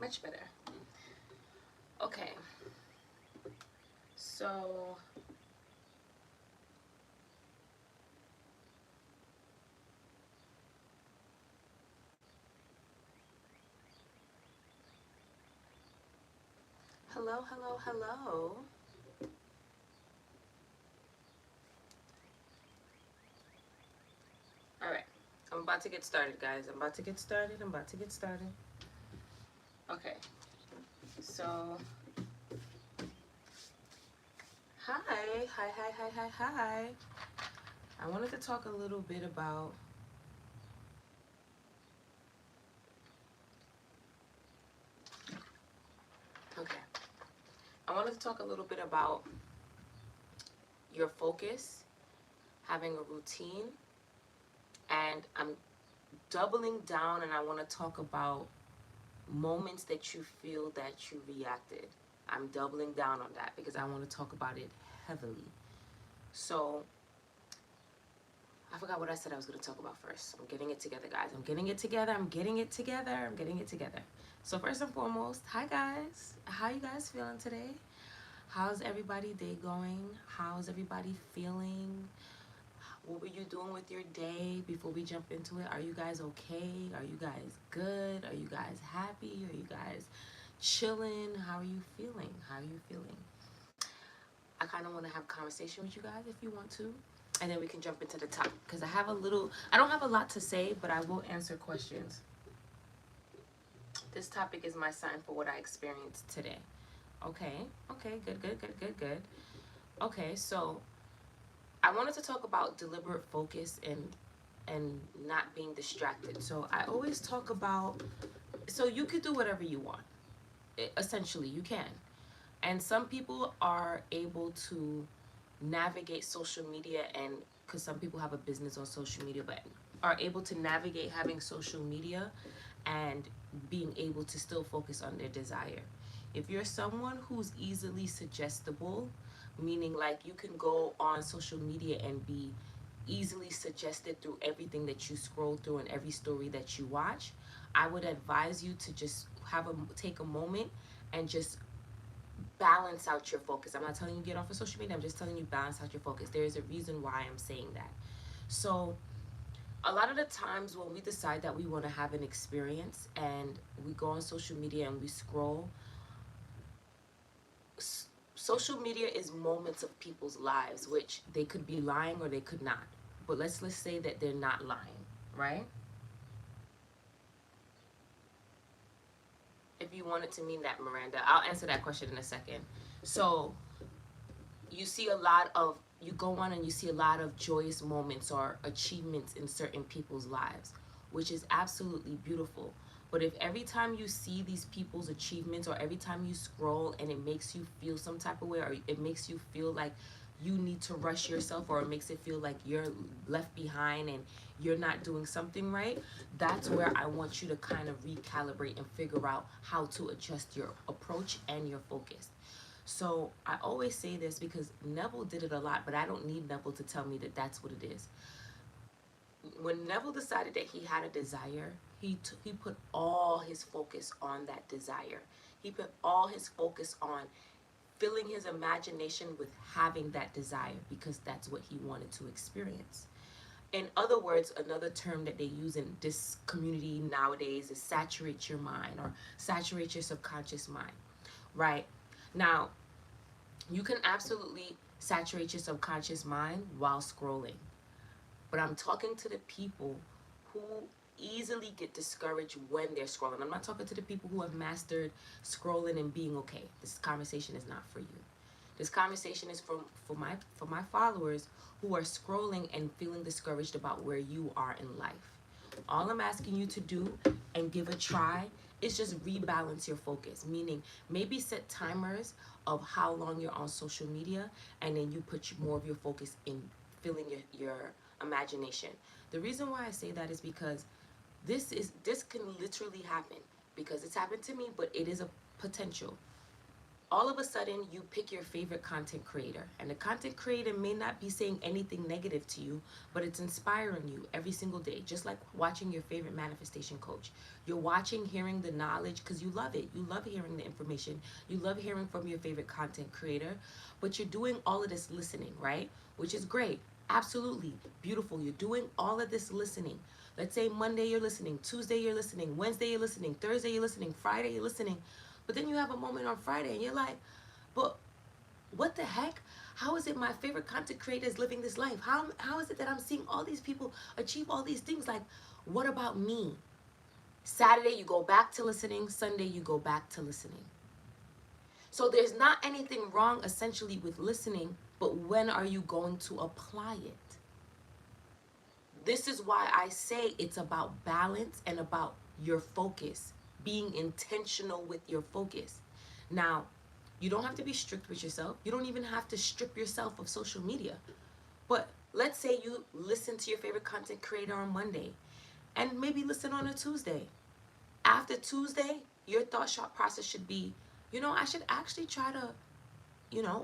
Much better. Okay. So hello, hello, hello. All right. I'm about to get started, guys. I'm about to get started. I'm about to get started. Okay. So, hi. Hi, hi, hi, hi, hi. I wanted to talk a little bit about okay. I wanted to talk a little bit about your focus, having a routine, and I'm doubling down and I want to talk about moments that you feel that you reacted. I'm doubling down on that because I want to talk about it heavily. So, I forgot what I said I was going to talk about first. I'm getting it together, guys. I'm getting it together. I'm getting it together. I'm getting it together. So, first and foremost, hi, guys. How you guys feeling today? How's everybody day going? How's everybody feeling? What were you doing with your day before we jump into it? Are you guys okay? Are you guys good? Are you guys happy? Are you guys chilling? How are you feeling? How are you feeling? I kind of want to have a conversation with you guys if you want to. And then we can jump into the topic. Because I don't have a lot to say, but I will answer questions. This topic is my sign for what I experienced today. Okay, okay, good, good, good, good, good. Okay, so I wanted to talk about deliberate focus and not being distracted. So I always talk about, so you could do whatever you want. Essentially, you can. And some people are able to navigate social media, and because some people have a business on social media, but are able to navigate having social media and being able to still focus on their desire. If you're someone who's easily suggestible, meaning like you can go on social media and be easily suggested through everything that you scroll through and every story that you watch, I would advise you to just take a moment and just balance out your focus. I'm not telling you get off of social media. I'm just telling you balance out your focus. There is a reason why I'm saying that. So a lot of the times when we decide that we want to have an experience and we go on social media and we scroll, social media is moments of people's lives, which they could be lying or they could not. But let's say that they're not lying, right? If you wanted to mean that, Miranda, I'll answer that question in a second. So you see a lot of you go on and you see a lot of joyous moments or achievements in certain people's lives, which is absolutely beautiful. But if every time you see these people's achievements or every time you scroll and it makes you feel some type of way, or it makes you feel like you need to rush yourself, or it makes it feel like you're left behind and you're not doing something right, that's where I want you to kind of recalibrate and figure out how to adjust your approach and your focus. So I always say this because Neville did it a lot, but I don't need Neville to tell me that that's what it is. When Neville decided that he had a desire, he put all his focus on that desire. He put all his focus on filling his imagination with having that desire because that's what he wanted to experience. In other words, another term that they use in this community nowadays is saturate your mind or saturate your subconscious mind, right? Now, you can absolutely saturate your subconscious mind while scrolling. But I'm talking to the people who easily get discouraged when they're scrolling. I'm not talking to the people who have mastered scrolling and being okay. This conversation is not for you. This conversation is for my followers who are scrolling and feeling discouraged about where you are in life. All I'm asking you to do and give a try is just rebalance your focus, meaning maybe set timers of how long you're on social media, and then you put more of your focus in filling your imagination. The reason why I say that is because this can literally happen, because it's happened to me, but it is a potential. All of a sudden you pick your favorite content creator, and the content creator may not be saying anything negative to you, but it's inspiring you every single day, just like watching your favorite manifestation coach. You're watching, hearing the knowledge because you love it. You love hearing the information. You love hearing from your favorite content creator, but you're doing all of this listening, right? Which is great. Absolutely beautiful. You're doing all of this listening. Let's say Monday you're listening, Tuesday you're listening, Wednesday you're listening, Thursday you're listening, Friday you're listening. But then you have a moment on Friday and you're like, but what the heck? How is it my favorite content creator is living this life? How is it that I'm seeing all these people achieve all these things? Like, what about me? Saturday, you go back to listening. Sunday, you go back to listening. So there's not anything wrong essentially with listening, but when are you going to apply it? This is why I say it's about balance and about your focus, being intentional with your focus. Now, you don't have to be strict with yourself. You don't even have to strip yourself of social media. But let's say you listen to your favorite content creator on Monday and maybe listen on a Tuesday. After Tuesday, your thought shot process should be, I should actually try to,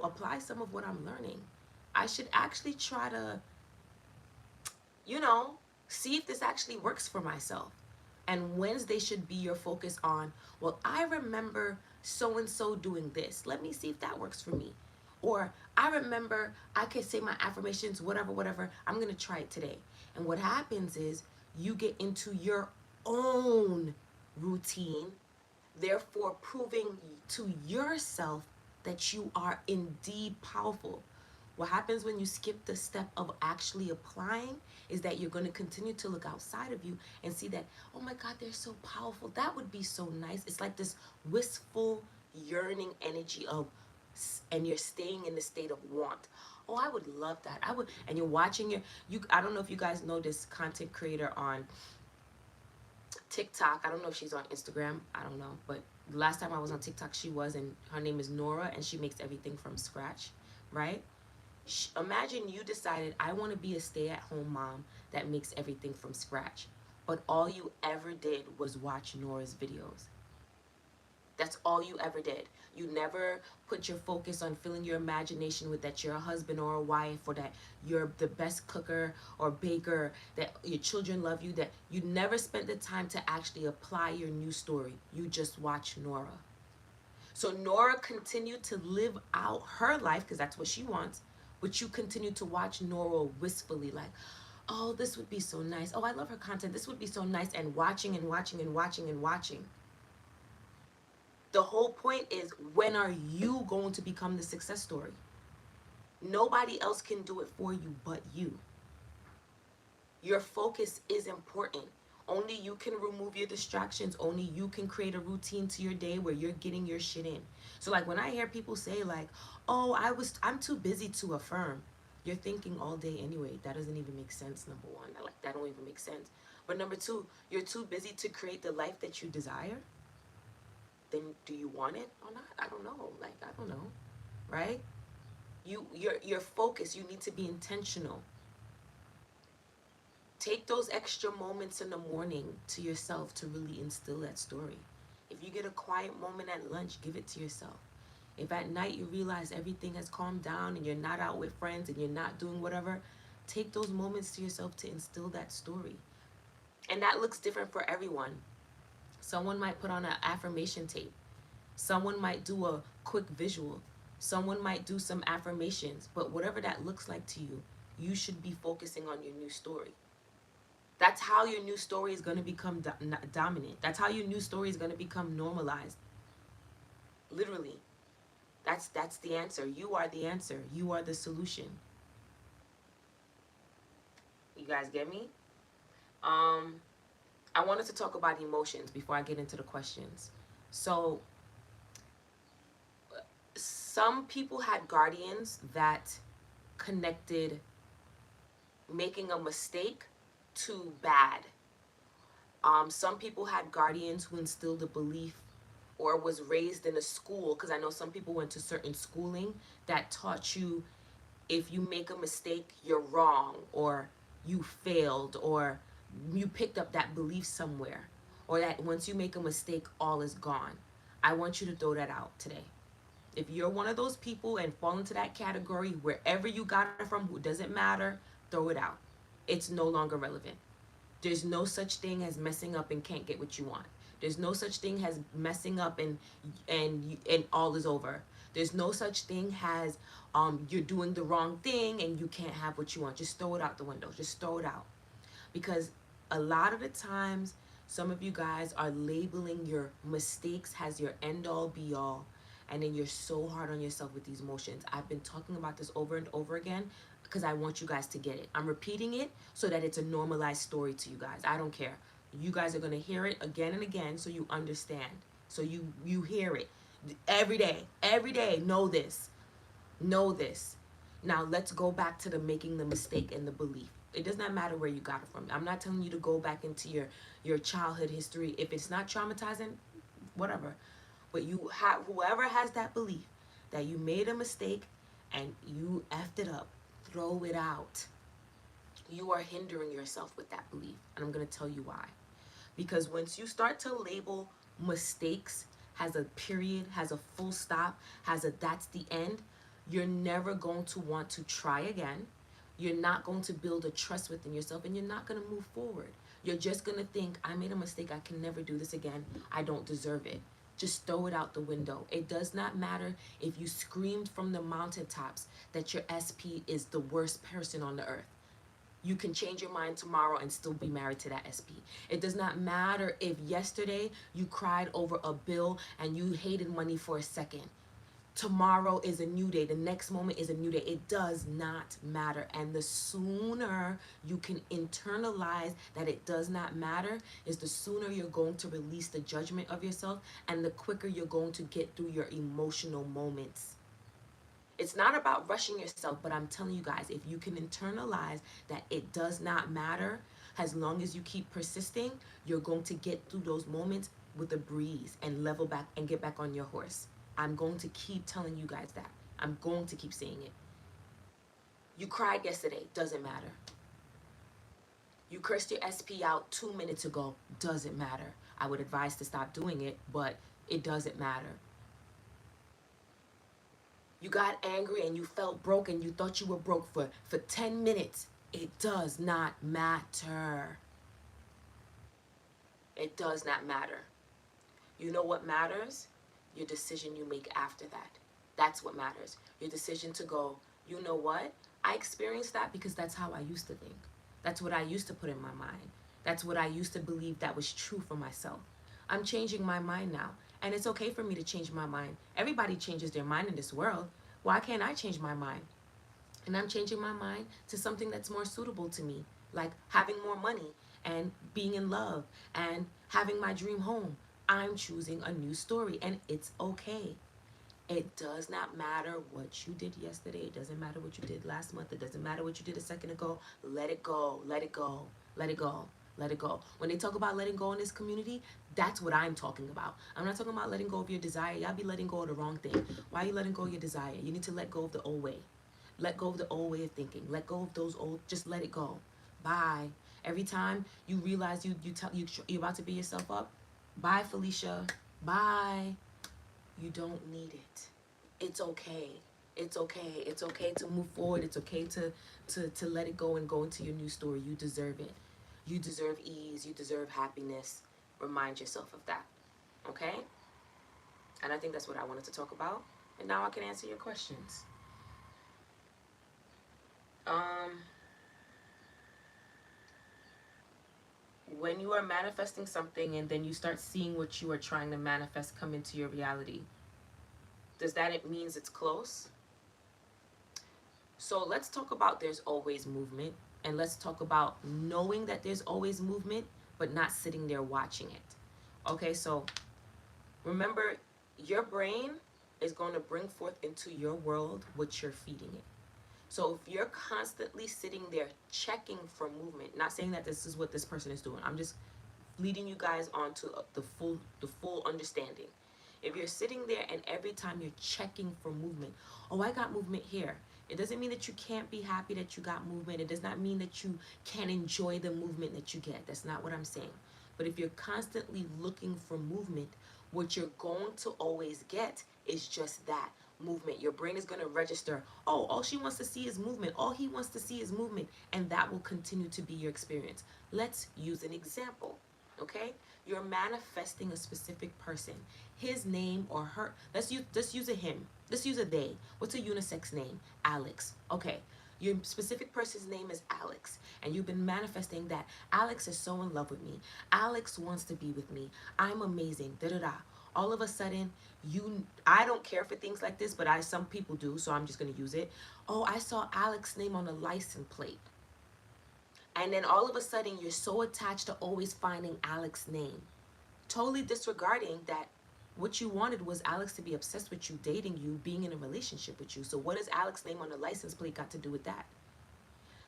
apply some of what I'm learning. I should actually try to, see if this actually works for myself. And Wednesday should be your focus on, well, I remember so and so doing this. Let me see if that works for me. Or I remember I can say my affirmations, whatever, whatever. I'm going to try it today. And what happens is you get into your own routine, therefore proving to yourself that you are indeed powerful. What happens when you skip the step of actually applying is that you're going to continue to look outside of you and see that, oh my God, they're so powerful. That would be so nice. It's like this wistful, yearning energy of, and you're staying in the state of want. Oh, I would love that. I would. And you're watching I don't know if you guys know this content creator on TikTok. I don't know if she's on Instagram. I don't know. But the last time I was on TikTok, she was, and her name is Nora, and she makes everything from scratch, right? Imagine you decided, I want to be a stay-at-home mom that makes everything from scratch, but all you ever did was watch Nora's videos. That's all you ever did. You never put your focus on filling your imagination with that you're a husband or a wife, or that you're the best cooker or baker, that your children love you, that you never spent the time to actually apply your new story. You just watch Nora. So Nora continued to live out her life because that's what she wants, but you continue to watch Nora wistfully, like, oh, this would be so nice. Oh, I love her content. This would be so nice. And watching and watching and watching and watching. The whole point is, when are you going to become the success story? Nobody else can do it for you but you. Your focus is important. Only you can remove your distractions. Only you can create a routine to your day where you're getting your shit in. So like when I hear people say like, oh, I'm too busy to affirm. You're thinking all day anyway. That doesn't even make sense, number one. Like that don't even make sense. But number two, you're too busy to create the life that you desire. Then do you want it or not? I don't know. Like, I don't know. Right? Your focus, you need to be intentional. Take those extra moments in the morning to yourself to really instill that story. If you get a quiet moment at lunch, give it to yourself. If at night you realize everything has calmed down and you're not out with friends and you're not doing whatever, take those moments to yourself to instill that story. And that looks different for everyone. Someone might put on an affirmation tape. Someone might do a quick visual. Someone might do some affirmations. But whatever that looks like to you, you should be focusing on your new story. That's how your new story is going to become dominant. That's how your new story is going to become normalized. Literally. That's the answer. You are the answer. You are the solution. You guys get me? I wanted to talk about emotions before I get into the questions. So some people had guardians that connected making a mistake to bad. Some people had guardians who instilled a belief or was raised in a school, because I know some people went to certain schooling that taught you if you make a mistake, you're wrong, or you failed, or you picked up that belief somewhere, or that once you make a mistake, all is gone. I want you to throw that out today. If you're one of those people and fall into that category, wherever you got it from, who doesn't matter, throw it out. It's no longer relevant. There's no such thing as messing up and can't get what you want. There's no such thing as messing up and all is over. There's no such thing as you're doing the wrong thing and you can't have what you want. Just throw it out the window. Just throw it out. Because a lot of the times, some of you guys are labeling your mistakes as your end all be all, and then you're so hard on yourself with these emotions. I've been talking about this over and over again because I want you guys to get it. I'm repeating it so that it's a normalized story to you guys. I don't care. You guys are going to hear it again and again so you understand. So you hear it every day. Every day. Know this. Know this. Now let's go back to the making the mistake and the belief. It does not matter where you got it from. I'm not telling you to go back into your childhood history. If it's not traumatizing, whatever. But you have, whoever has that belief that you made a mistake and you effed it up, throw it out. You are hindering yourself with that belief. And I'm going to tell you why. Because once you start to label mistakes has a period, has a full stop, has a that's the end, you're never going to want to try again. You're not going to build a trust within yourself, and you're not going to move forward. You're just going to think, I made a mistake. I can never do this again. I don't deserve it. Just throw it out the window. It does not matter if you screamed from the mountaintops that your SP is the worst person on the earth. You can change your mind tomorrow and still be married to that SP. It does not matter if yesterday you cried over a bill and you hated money for a second. Tomorrow is a new day. The next moment is a new day. It does not matter. And the sooner you can internalize that it does not matter is the sooner you're going to release the judgment of yourself, and the quicker you're going to get through your emotional moments. It's not about rushing yourself, but I'm telling you guys, if you can internalize that it does not matter, as long as you keep persisting, you're going to get through those moments with a breeze and level back and get back on your horse. I'm going to keep telling you guys that. I'm going to keep saying it. You cried yesterday, doesn't matter. You cursed your SP out 2 minutes ago, doesn't matter. I would advise to stop doing it, but it doesn't matter. You got angry and you felt broke and you thought you were broke for 10 minutes. It does not matter. It does not matter. You know what matters? Your decision you make after that. That's what matters. Your decision to go, you know what? I experienced that because that's how I used to think. That's what I used to put in my mind. That's what I used to believe that was true for myself. I'm changing my mind now. And it's okay for me to change my mind. Everybody changes their mind in this world. Why can't I change my mind? And I'm changing my mind to something that's more suitable to me, like having more money and being in love and having my dream home. I'm choosing a new story, and it's okay. It does not matter what you did yesterday. It doesn't matter what you did last month. It doesn't matter what you did a second ago. Let it go. Let it go. Let it go. Let it go. When they talk about letting go in this community, that's what I'm talking about. I'm not talking about letting go of your desire. Y'all be letting go of the wrong thing. Why are you letting go of your desire? You need to let go of the old way. Let go of the old way of thinking. Let go of those old, just let it go. Bye. Every time you realize you're about to beat yourself up, bye, Felicia. Bye. You don't need it. It's okay. It's okay. It's okay to move forward. It's okay to let it go and go into your new story. You deserve it. You deserve ease. You deserve happiness. Remind yourself of that. Okay? And I think that's what I wanted to talk about. And now I can answer your questions. When you are manifesting something and then you start seeing what you are trying to manifest come into your reality, does that it means it's close? So let's talk about there's always movement, and let's talk about knowing that there's always movement but not sitting there watching it. Okay, so remember, your brain is going to bring forth into your world what you're feeding it. So if you're constantly sitting there checking for movement, not saying that this is what this person is doing, I'm just leading you guys on to the full understanding. If you're sitting there and every time you're checking for movement, oh, I got movement here. It doesn't mean that you can't be happy that you got movement. It does not mean that you can't enjoy the movement that you get. That's not what I'm saying. But if you're constantly looking for movement, what you're going to always get is just that. movement. Your brain is going to register, oh, all she wants to see is movement. All he wants to see is movement. And that will continue to be your experience. Let's use an example, okay? You're manifesting a specific person. His name or her, let's use a him. Let's use a they. What's a unisex name? Alex. Okay. Your specific person's name is Alex, and you've been manifesting that Alex is so in love with me. Alex wants to be with me. I'm amazing. Da da da. All of a sudden, I don't care for things like this, but some people do, so I'm just gonna use it. Oh, I saw Alex's name on a license plate. And then all of a sudden, you're so attached to always finding Alex's name, totally disregarding that what you wanted was Alex to be obsessed with you, dating you, being in a relationship with you. So what does Alex's name on the license plate got to do with that?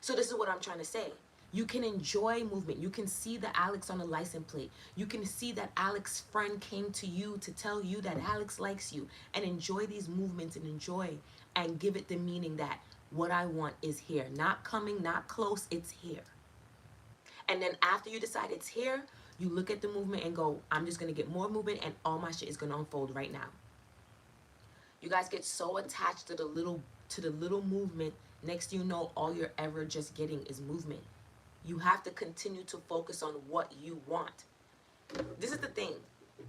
So this is what I'm trying to say. You can enjoy movement. You can see the Alex on the license plate. You can see that Alex's friend came to you to tell you that Alex likes you, and enjoy these movements and enjoy and give it the meaning that what I want is here. Not coming, not close, it's here. And then after you decide it's here, you look at the movement and go, I'm just going to get more movement and all my shit is going to unfold right now. You guys get so attached to the little movement. Next thing you know, all you're ever just getting is movement. You have to continue to focus on what you want. This is the thing.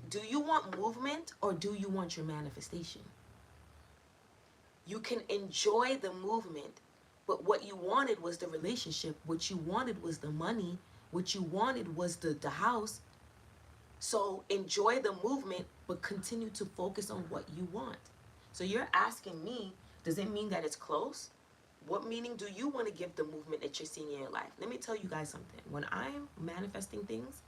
Do you want movement or do you want your manifestation? You can enjoy the movement, but what you wanted was the relationship. What you wanted was the money. What you wanted was the house. So enjoy the movement, but continue to focus on what you want. So you're asking me, does it mean that it's close? What meaning do you want to give the movement that you're seeing in your life? Let me tell you guys something. When I'm manifesting things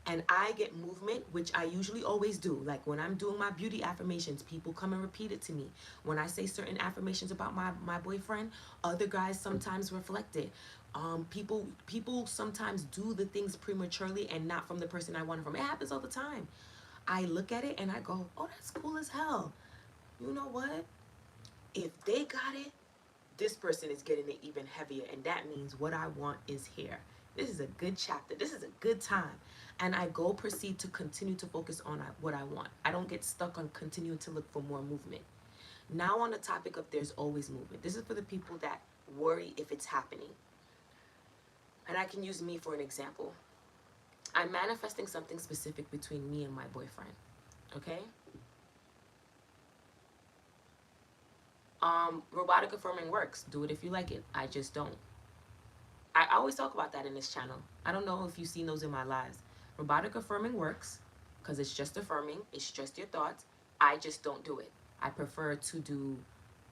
and I get movement, which I usually always do, like when I'm doing my beauty affirmations, people come and repeat it to me. When I say certain affirmations about my boyfriend, other guys sometimes reflect it. People sometimes do the things prematurely and not from the person I want it from. It happens all the time. I look at it and I go, oh, that's cool as hell. You know what? If they got it, this person is getting it even heavier, and that means what I want is here. This is a good chapter. This is a good time. And I proceed to continue to focus on what I want. I don't get stuck on continuing to look for more movement. Now on the topic of there's always movement. This is for the people that worry if it's happening. And I can use me for an example. I'm manifesting something specific between me and my boyfriend. Okay? Robotic affirming works. Do it if you like it. I just don't. I always talk about that in this channel. I don't know if you've seen those in my lives. Robotic affirming works because it's just affirming. It's just your thoughts. I just don't do it. I prefer to do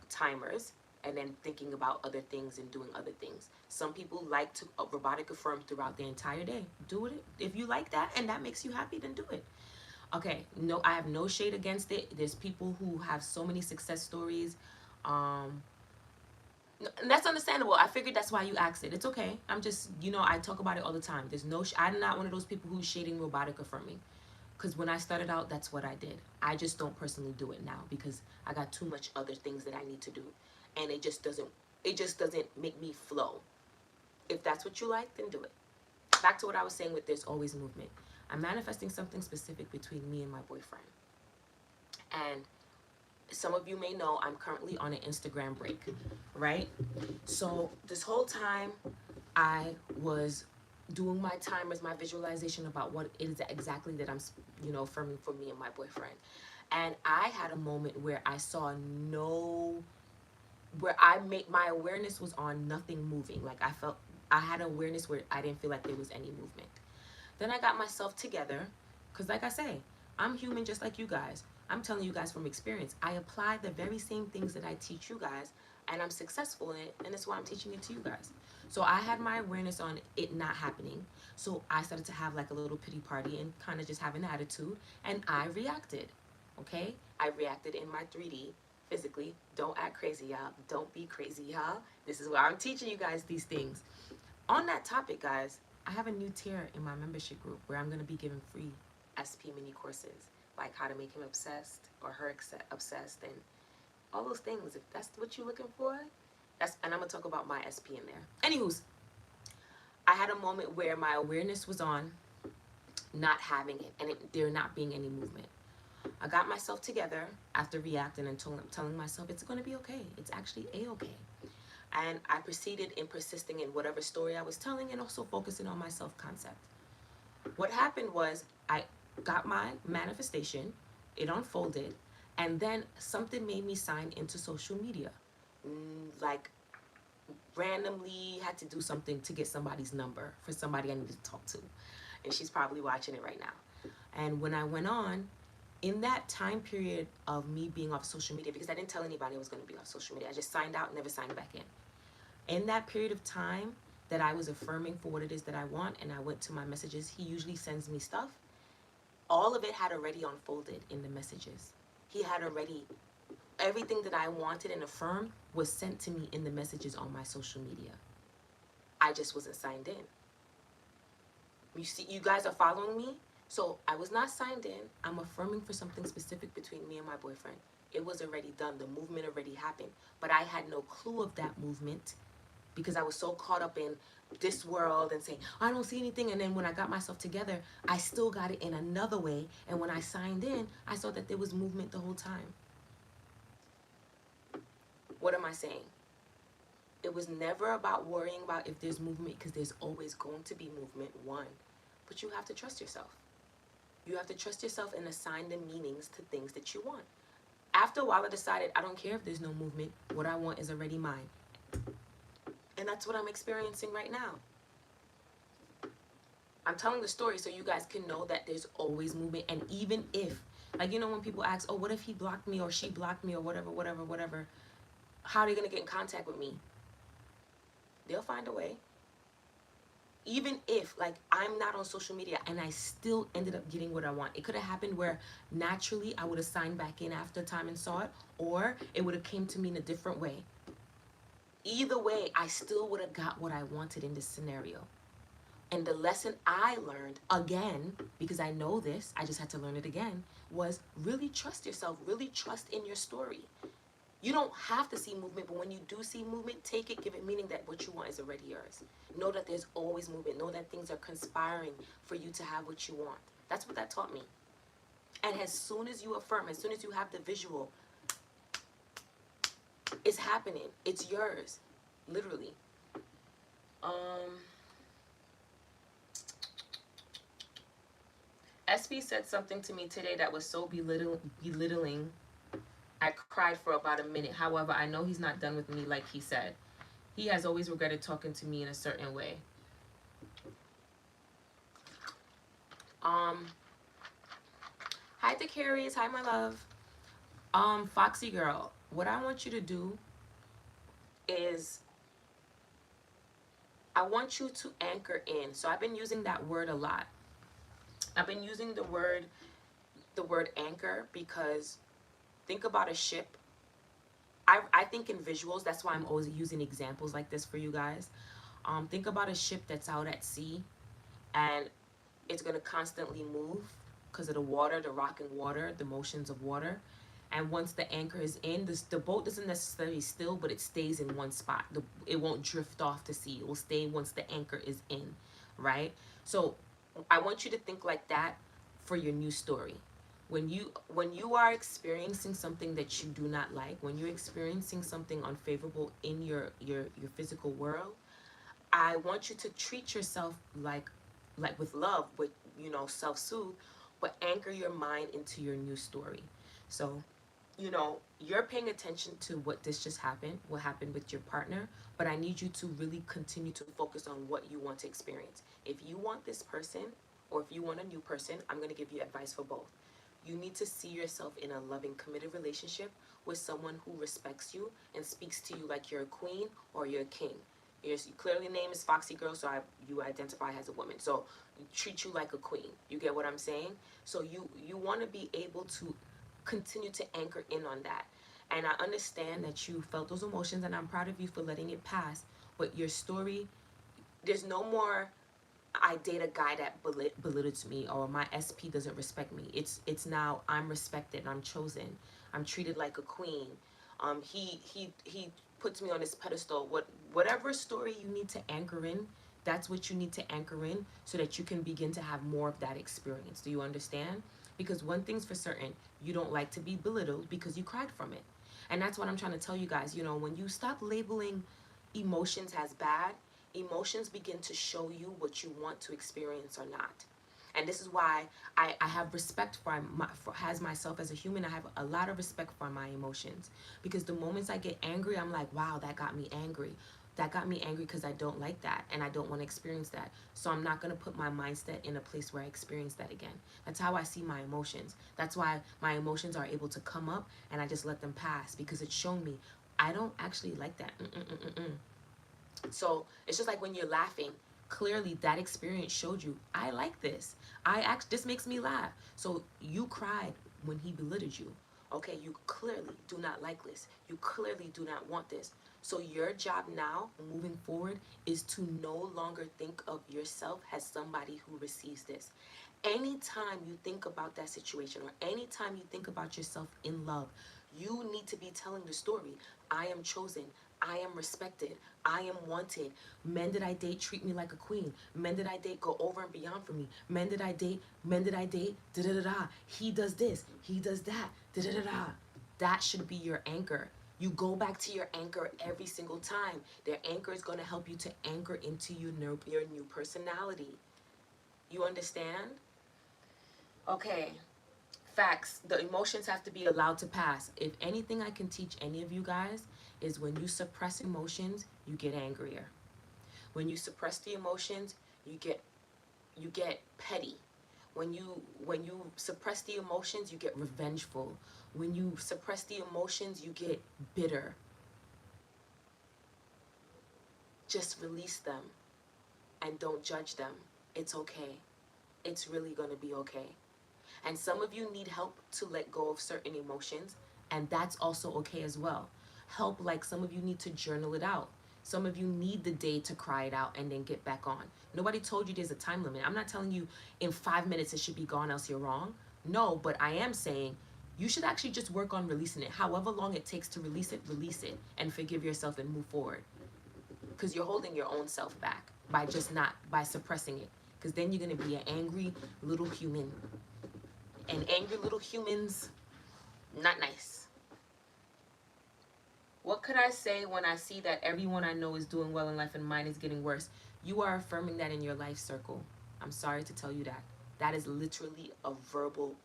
timers and then thinking about other things and doing other things. Some people like to robotic affirm throughout the entire day. Do it. If you like that and that makes you happy, then do it. Okay, no, I have no shade against it. There's people who have so many success stories. That's understandable. I figured that's why you asked it. It's okay. I'm just, I talk about it all the time. I'm not one of those people who's shading robotic affirming. Because when I started out, that's what I did. I just don't personally do it now because I got too much other things that I need to do. And it just doesn't make me flow. If that's what you like, then do it. Back to what I was saying with there's always movement. I'm manifesting something specific between me and my boyfriend. And some of you may know I'm currently on an Instagram break, right? So this whole time I was doing my timers, my visualization about what it is exactly that I'm, affirming for me and my boyfriend. And I had a moment where I saw my awareness was on nothing moving. Like I had awareness where I didn't feel like there was any movement. Then I got myself together, because like I say, I'm human just like you guys. I'm telling you guys from experience. I apply the very same things that I teach you guys, and I'm successful in it, and that's why I'm teaching it to you guys. So I had my awareness on it not happening. So I started to have like a little pity party and kind of just have an attitude, and I reacted, okay? I reacted in my 3D, physically. Don't act crazy, y'all. Don't be crazy, y'all. This is why I'm teaching you guys these things. On that topic, guys, I have a new tier in my membership group where I'm going to be giving free SP mini courses, like how to make him obsessed or her obsessed and all those things. If that's what you're looking for, and I'm going to talk about my SP in there. Anywho's, I had a moment where my awareness was on not having it and there not being any movement. I got myself together after reacting and telling myself it's going to be okay. It's actually a-okay. And I proceeded in persisting in whatever story I was telling and also focusing on my self-concept. What happened was I got my manifestation, it unfolded, and then something made me sign into social media. Like randomly had to do something to get somebody's number for somebody I needed to talk to. And she's probably watching it right now. And when I went on, in that time period of me being off social media, because I didn't tell anybody I was going to be off social media, I just signed out, never signed back in that period of time that I was affirming for what it is that I want, and I went to my messages, he usually sends me stuff. All of it had already unfolded in the messages. He had already, everything that I wanted and affirmed was sent to me in the messages on my social media. I just wasn't signed in. You see, you guys are following me? So I was not signed in. I'm affirming for something specific between me and my boyfriend. It was already done. The movement already happened. But I had no clue of that movement because I was so caught up in this world and saying, I don't see anything. And then when I got myself together, I still got it in another way. And when I signed in, I saw that there was movement the whole time. What am I saying? It was never about worrying about if there's movement, because there's always going to be movement, one. But you have to trust yourself. You have to trust yourself and assign the meanings to things that you want. After a while, I decided I don't care if there's no movement. What I want is already mine. And that's what I'm experiencing right now. I'm telling the story so you guys can know that there's always movement. And even if, like, you know, when people ask, oh, what if he blocked me or she blocked me or whatever, how are they going to get in contact with me? They'll find a way. Even if, like, I'm not on social media and I still ended up getting what I want. It could have happened where naturally I would have signed back in after time and saw it, or it would have came to me in a different way. Either way, I still would have got what I wanted in this scenario. And the lesson I learned, again, because I know this, I just had to learn it again, was really trust yourself, really trust in your story. You don't have to see movement, but when you do see movement, take it, give it meaning that what you want is already yours. Know that there's always movement. Know that things are conspiring for you to have what you want. That's what that taught me. And as soon as you affirm, as soon as you have the visual, it's happening. It's yours. Literally. SP said something to me today that was so belittling. I cried for about a minute. However, I know he's not done with me like he said. He has always regretted talking to me in a certain way. Hi, the Carries. Hi, my love. Foxy girl, what I want you to do is I want you to anchor in. So I've been using that word a lot. I've been using the word anchor because think about a ship. I think in visuals. That's why I'm always using examples like this for you guys. Think about a ship that's out at sea and it's going to constantly move because of the water, the rocking water, the motions of water. And once the anchor is in, the boat doesn't necessarily still, but it stays in one spot. It won't drift off to sea. It will stay once the anchor is in, right? So I want you to think like that for your new story. When you are experiencing something that you do not like, when you're experiencing something unfavorable in your physical world, I want you to treat yourself like with love, with, you know, self-soothe, but anchor your mind into your new story. So, you know, you're paying attention to what this just happened, what happened with your partner, but I need you to really continue to focus on what you want to experience. If you want this person or if you want a new person, I'm going to give you advice for both. You need to see yourself in a loving, committed relationship with someone who respects you and speaks to you like you're a queen or you're a king. Your clearly name is Foxy Girl, so you identify as a woman. So treat you like a queen. You get what I'm saying? So you want to be able to continue to anchor in on that. And I understand that you felt those emotions, and I'm proud of you for letting it pass. But your story, there's no more I date a guy that belittles me, or my SP doesn't respect me. It's now I'm respected, I'm chosen, I'm treated like a queen. He puts me on this pedestal. Whatever story you need to anchor in That's what you need to anchor in so that you can begin to have more of that experience. Do you understand? Because one thing's for certain, you don't like to be belittled because you cried from it. And that's what I'm trying to tell you guys. You know, when you stop labeling emotions as bad, emotions begin to show you what you want to experience or not. And this is why I have respect for as myself as a human. I have a lot of respect for my emotions, because the moments I get angry, I'm like, wow, that got me angry. That got me angry because I don't like that and I don't want to experience that. So I'm not going to put my mindset in a place where I experience that again. That's how I see my emotions. That's why my emotions are able to come up and I just let them pass, because it's shown me I don't actually like that. So it's just like when you're laughing, clearly that experience showed you, I like this. This makes me laugh. So you cried when he belittled you. Okay, you clearly do not like this. You clearly do not want this. So your job now, moving forward, is to no longer think of yourself as somebody who receives this. Anytime you think about that situation, or anytime you think about yourself in love, you need to be telling the story. I am chosen. I am respected. I am wanted. Men that I date treat me like a queen. Men that I date go over and beyond for me. Men that I date, da da da da. He does this, he does that, da da da da. That should be your anchor. You go back to your anchor every single time. Their anchor is going to help you to anchor into your new personality. You understand? Okay. Facts. The emotions have to be allowed to pass. If anything I can teach any of you guys is, when you suppress emotions, you get angrier. When you suppress the emotions, you get petty. When you suppress the emotions, you get revengeful. When you suppress the emotions, you get bitter. Just release them and don't judge them. It's okay. It's really going to be okay. And some of you need help to let go of certain emotions, and that's also okay as well. Help, like some of you need to journal it out. Some of you need the day to cry it out and then get back on. Nobody told you there's a time limit. I'm not telling you in 5 minutes it should be gone, else you're wrong. No, but I am saying you should actually just work on releasing it. However long it takes to release it, and forgive yourself and move forward. Because you're holding your own self back by suppressing it. Because then you're going to be an angry little human. And angry little humans, not nice. What could I say when I see that everyone I know is doing well in life and mine is getting worse? You are affirming that in your life circle. I'm sorry to tell you that. That is literally a verbal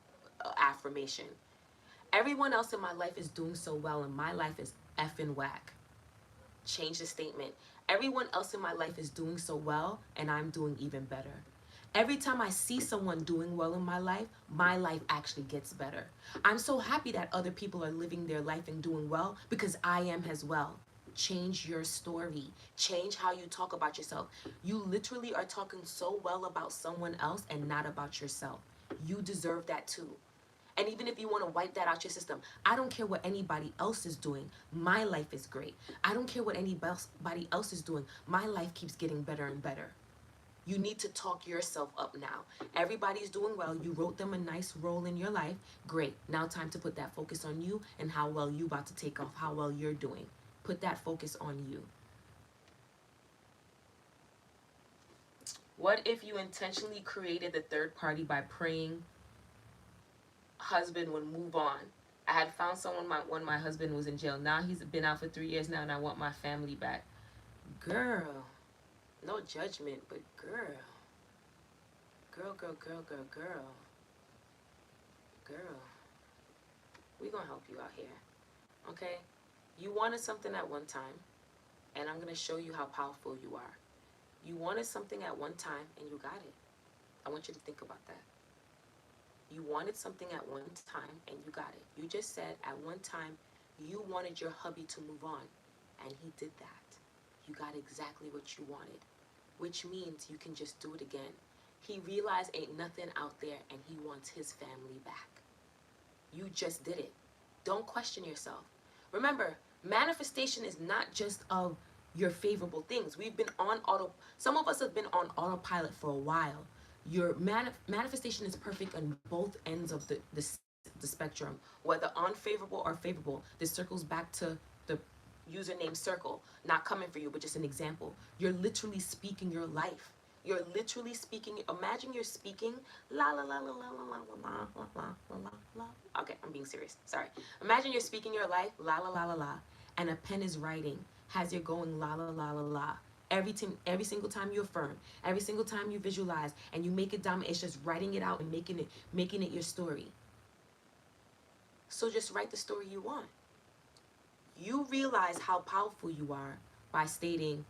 affirmation. Everyone else in my life is doing so well and my life is effing whack. Change the statement. Everyone else in my life is doing so well and I'm doing even better. Every time I see someone doing well in my life actually gets better. I'm so happy that other people are living their life and doing well, because I am as well. Change your story. Change how you talk about yourself. You literally are talking so well about someone else and not about yourself. You deserve that too. And even if you want to wipe that out your system, I don't care what anybody else is doing. My life is great. I don't care what anybody else is doing. My life keeps getting better and better. You need to talk yourself up now. Everybody's doing well. You wrote them a nice role in your life. Great. Now time to put that focus on you and how well you about to take off, how well you're doing. Put that focus on you. What if you intentionally created the third party by praying husband would move on? I had found someone when my husband was in jail. Now he's been out for 3 years now and I want my family back. Girl, no judgment, but girl. Girl, we gonna help you out here, okay? You wanted something at one time, and I'm gonna show you how powerful you are. You wanted something at one time, and you got it. I want you to think about that. You wanted something at one time, and you got it. You just said at one time you wanted your hubby to move on, and he did that. You got exactly what you wanted, which means you can just do it again. He realized ain't nothing out there and he wants his family back. You just did it. Don't question yourself. Remember, manifestation is not just of your favorable things. Some of us have been on autopilot for a while. Your manifestation is perfect on both ends of the spectrum, whether unfavorable or favorable. This circles back to the username circle, not coming for you, but just an example. You're literally speaking your life. You're literally speaking. Imagine you're speaking la la la la la la la la la la la la la. Okay, I'm being serious. Sorry. Imagine you're speaking your life la la la la la, and a pen is writing, has you going la la la la la. Every single time you affirm, every single time you visualize, and you make it dominant, it's just writing it out and making it your story. So just write the story you want. You realize how powerful you are by stating,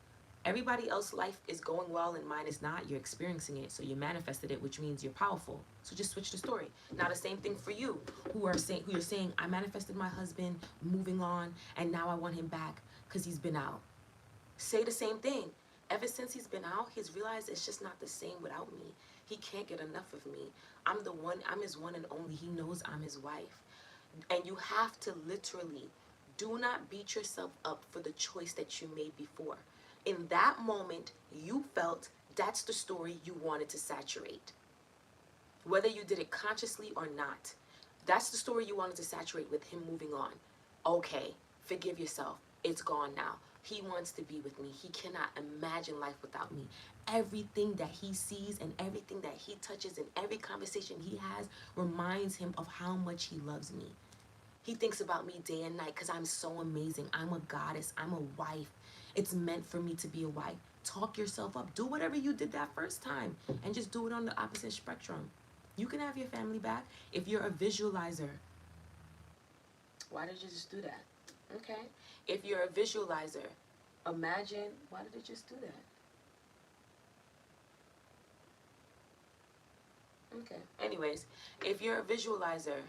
everybody else's life is going well and mine is not. You're experiencing it, so you manifested it, which means you're powerful. So just switch the story. Now the same thing for you, who you're saying, I manifested my husband, moving on, and now I want him back because he's been out. Say the same thing. Ever since he's been out, he's realized it's just not the same without me. He can't get enough of me. I'm his one and only. He knows I'm his wife. And you have to literally, do not beat yourself up for the choice that you made before. In that moment, you felt that's the story you wanted to saturate. Whether you did it consciously or not, that's the story you wanted to saturate with him moving on. Okay, forgive yourself. It's gone now. He wants to be with me. He cannot imagine life without me. Everything that he sees and everything that he touches and every conversation he has reminds him of how much he loves me. He thinks about me day and night because I'm so amazing. I'm a goddess. I'm a wife. It's meant for me to be a wife. Talk yourself up. Do whatever you did that first time and just do it on the opposite spectrum. You can have your family back if you're a visualizer. Why did you just do that? Okay. If you're a visualizer, imagine, why did it just do that? Okay. Anyways, if you're a visualizer,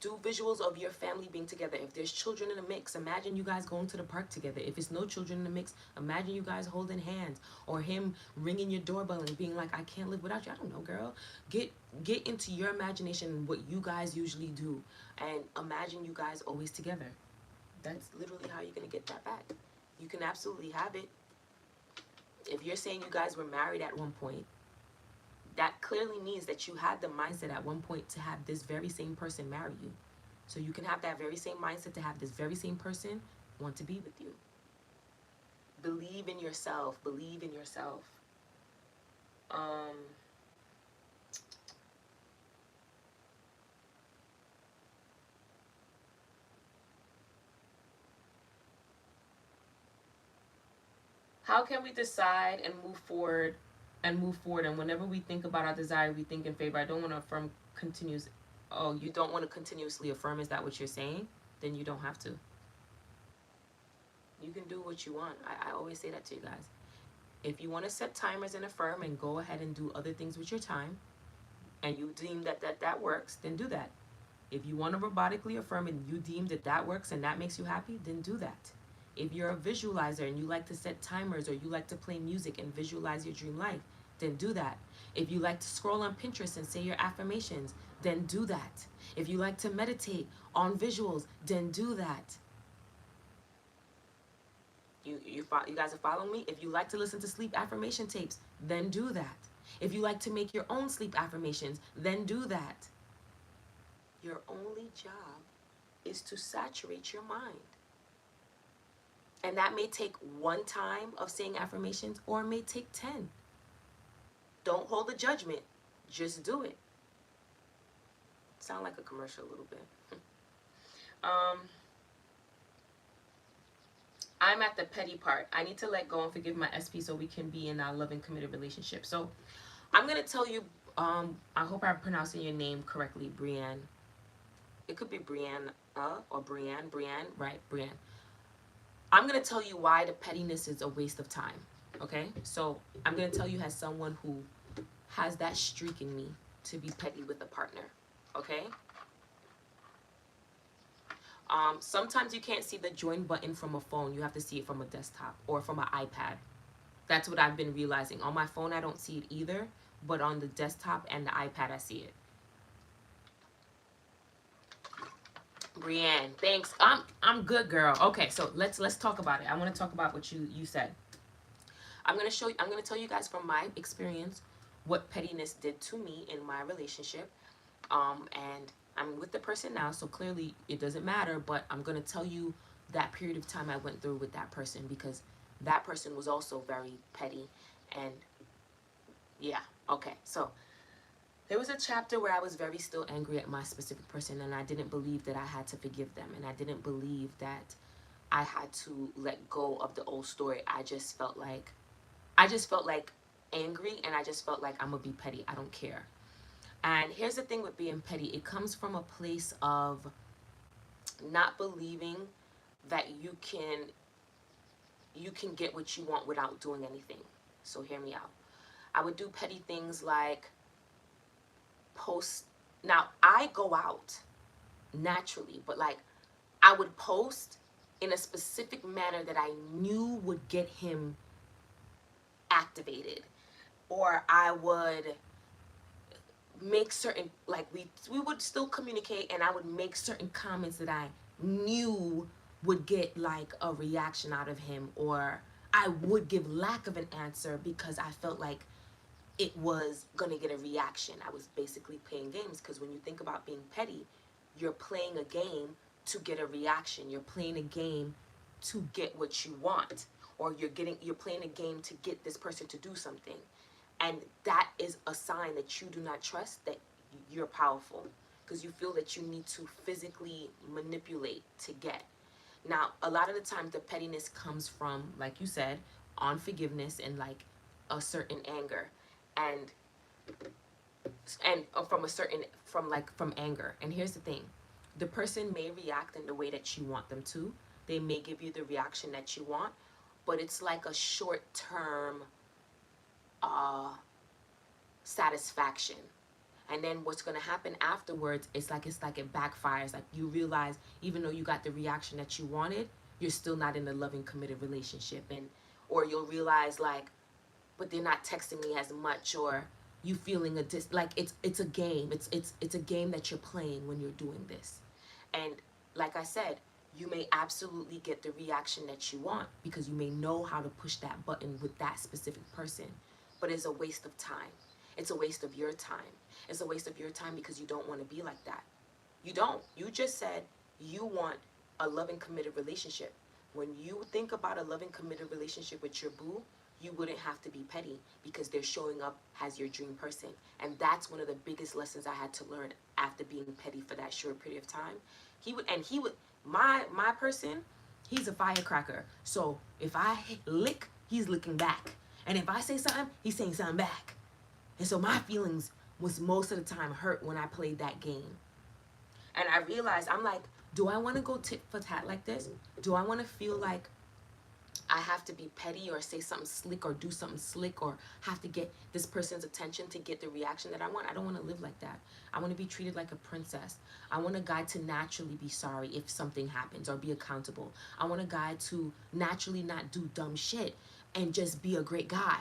do visuals of your family being together. If there's children in the mix, imagine you guys going to the park together. If it's no children in the mix, imagine you guys holding hands, or him ringing your doorbell and being like, I can't live without you. I don't know, girl. Get into your imagination and what you guys usually do, and imagine you guys always together. That's literally how you're gonna get that back. You can absolutely have it. If you're saying you guys were married at one point, that clearly means that you had the mindset at one point to have this very same person marry you. So you can have that very same mindset to have this very same person want to be with you. Believe in yourself. Believe in yourself. How can we decide and move forward and whenever we think about our desire, we think in favor? I don't want to affirm continuous. Oh, you don't want to continuously affirm? Is that what you're saying? Then you don't have to. You can do what you want. I always say that to you guys. If you want to set timers and affirm and go ahead and do other things with your time, and you deem that works, then do that. If you want to robotically affirm and you deem that works and that makes you happy, then do that. If you're a visualizer and you like to set timers, or you like to play music and visualize your dream life, then do that. If you like to scroll on Pinterest and say your affirmations, then do that. If you like to meditate on visuals, then do that. You guys are following me? If you like to listen to sleep affirmation tapes, then do that. If you like to make your own sleep affirmations, then do that. Your only job is to saturate your mind. And that may take one time of saying affirmations, or it may take 10. Don't hold a judgment. Just do it. Sound like a commercial a little bit. I'm at the petty part. I need to let go and forgive my SP so we can be in our loving, committed relationship. So I'm going to tell you, I hope I'm pronouncing your name correctly, Brienne. It could be Brianne or Brienne, right? Brienne. I'm going to tell you why the pettiness is a waste of time, okay? So I'm going to tell you as someone who has that streak in me to be petty with a partner, okay? Sometimes you can't see the join button from a phone. You have to see it from a desktop or from an iPad. That's what I've been realizing. On my phone, I don't see it either, but on the desktop and the iPad, I see it. Brienne, thanks. I'm good, girl. Okay, so let's talk about it. I want to talk about what you said. I'm gonna tell you guys from my experience what pettiness did to me in my relationship. And I'm with the person now, so clearly it doesn't matter, but I'm gonna tell you that period of time I went through with that person, because that person was also very petty. And yeah, okay. So there was a chapter where I was very still angry at my specific person, and I didn't believe that I had to forgive them, and I didn't believe that I had to let go of the old story. I just felt like angry, and I just felt like I'm gonna be petty. I don't care. And here's the thing with being petty, it comes from a place of not believing that you can get what you want without doing anything. So hear me out. I would do petty things like post. Now, I go out naturally, but like I would post in a specific manner that I knew would get him activated, or I would make certain, like we would still communicate, and I would make certain comments that I knew would get like a reaction out of him, or I would give lack of an answer because I felt like it was gonna get a reaction. I was basically playing games, because when you think about being petty, you're playing a game to get a reaction. You're playing a game to get what you want, or you're playing a game to get this person to do something. And that is a sign that you do not trust that you're powerful, because you feel that you need to physically manipulate to get. Now, a lot of the times the pettiness comes from, like you said, unforgiveness and like a certain anger. And from a certain from anger. And here's the thing, the person may react in the way that you want them to. They may give you the reaction that you want, but it's like a short term uh satisfaction. And then what's going to happen afterwards is like it backfires. Like you realize, even though you got the reaction that you wanted, you're still not in a loving, committed relationship. And or you'll realize, like, but they're not texting me as much, or you feeling like it's a game. It's a game that you're playing when you're doing this. And like I said, you may absolutely get the reaction that you want, because you may know how to push that button with that specific person, but it's a waste of time. It's a waste of your time. It's a waste of your time, because you don't want to be like that. You don't. You just said you want a loving, committed relationship. When you think about a loving, committed relationship with your boo, you wouldn't have to be petty, because they're showing up as your dream person. And that's one of the biggest lessons I had to learn after being petty for that short period of time. My person, he's a firecracker. So if I lick, he's licking back. And if I say something, he's saying something back. And so my feelings was most of the time hurt when I played that game. And I realized, I'm like, do I want to go tit for tat like this? Do I want to feel like I have to be petty or say something slick or do something slick or have to get this person's attention to get the reaction that I want? I don't want to live like that. I want to be treated like a princess. I want a guy to naturally be sorry if something happens or be accountable. I want a guy to naturally not do dumb shit and just be a great guy.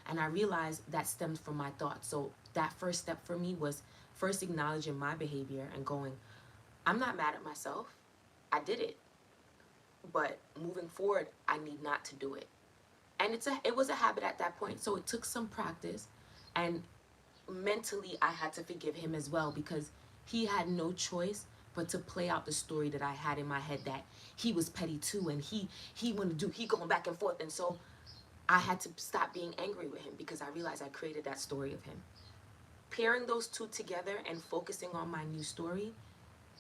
And I realized that stems from my thoughts. So that first step for me was first acknowledging my behavior and going, I'm not mad at myself. I did it. But moving forward, I need not to do it. And it was a habit at that point. So it took some practice, and mentally I had to forgive him as well, because he had no choice but to play out the story that I had in my head, that he was petty too, and he wanted to do, he going back and forth. And so I had to stop being angry with him, because I realized I created that story of him. Pairing those two together and focusing on my new story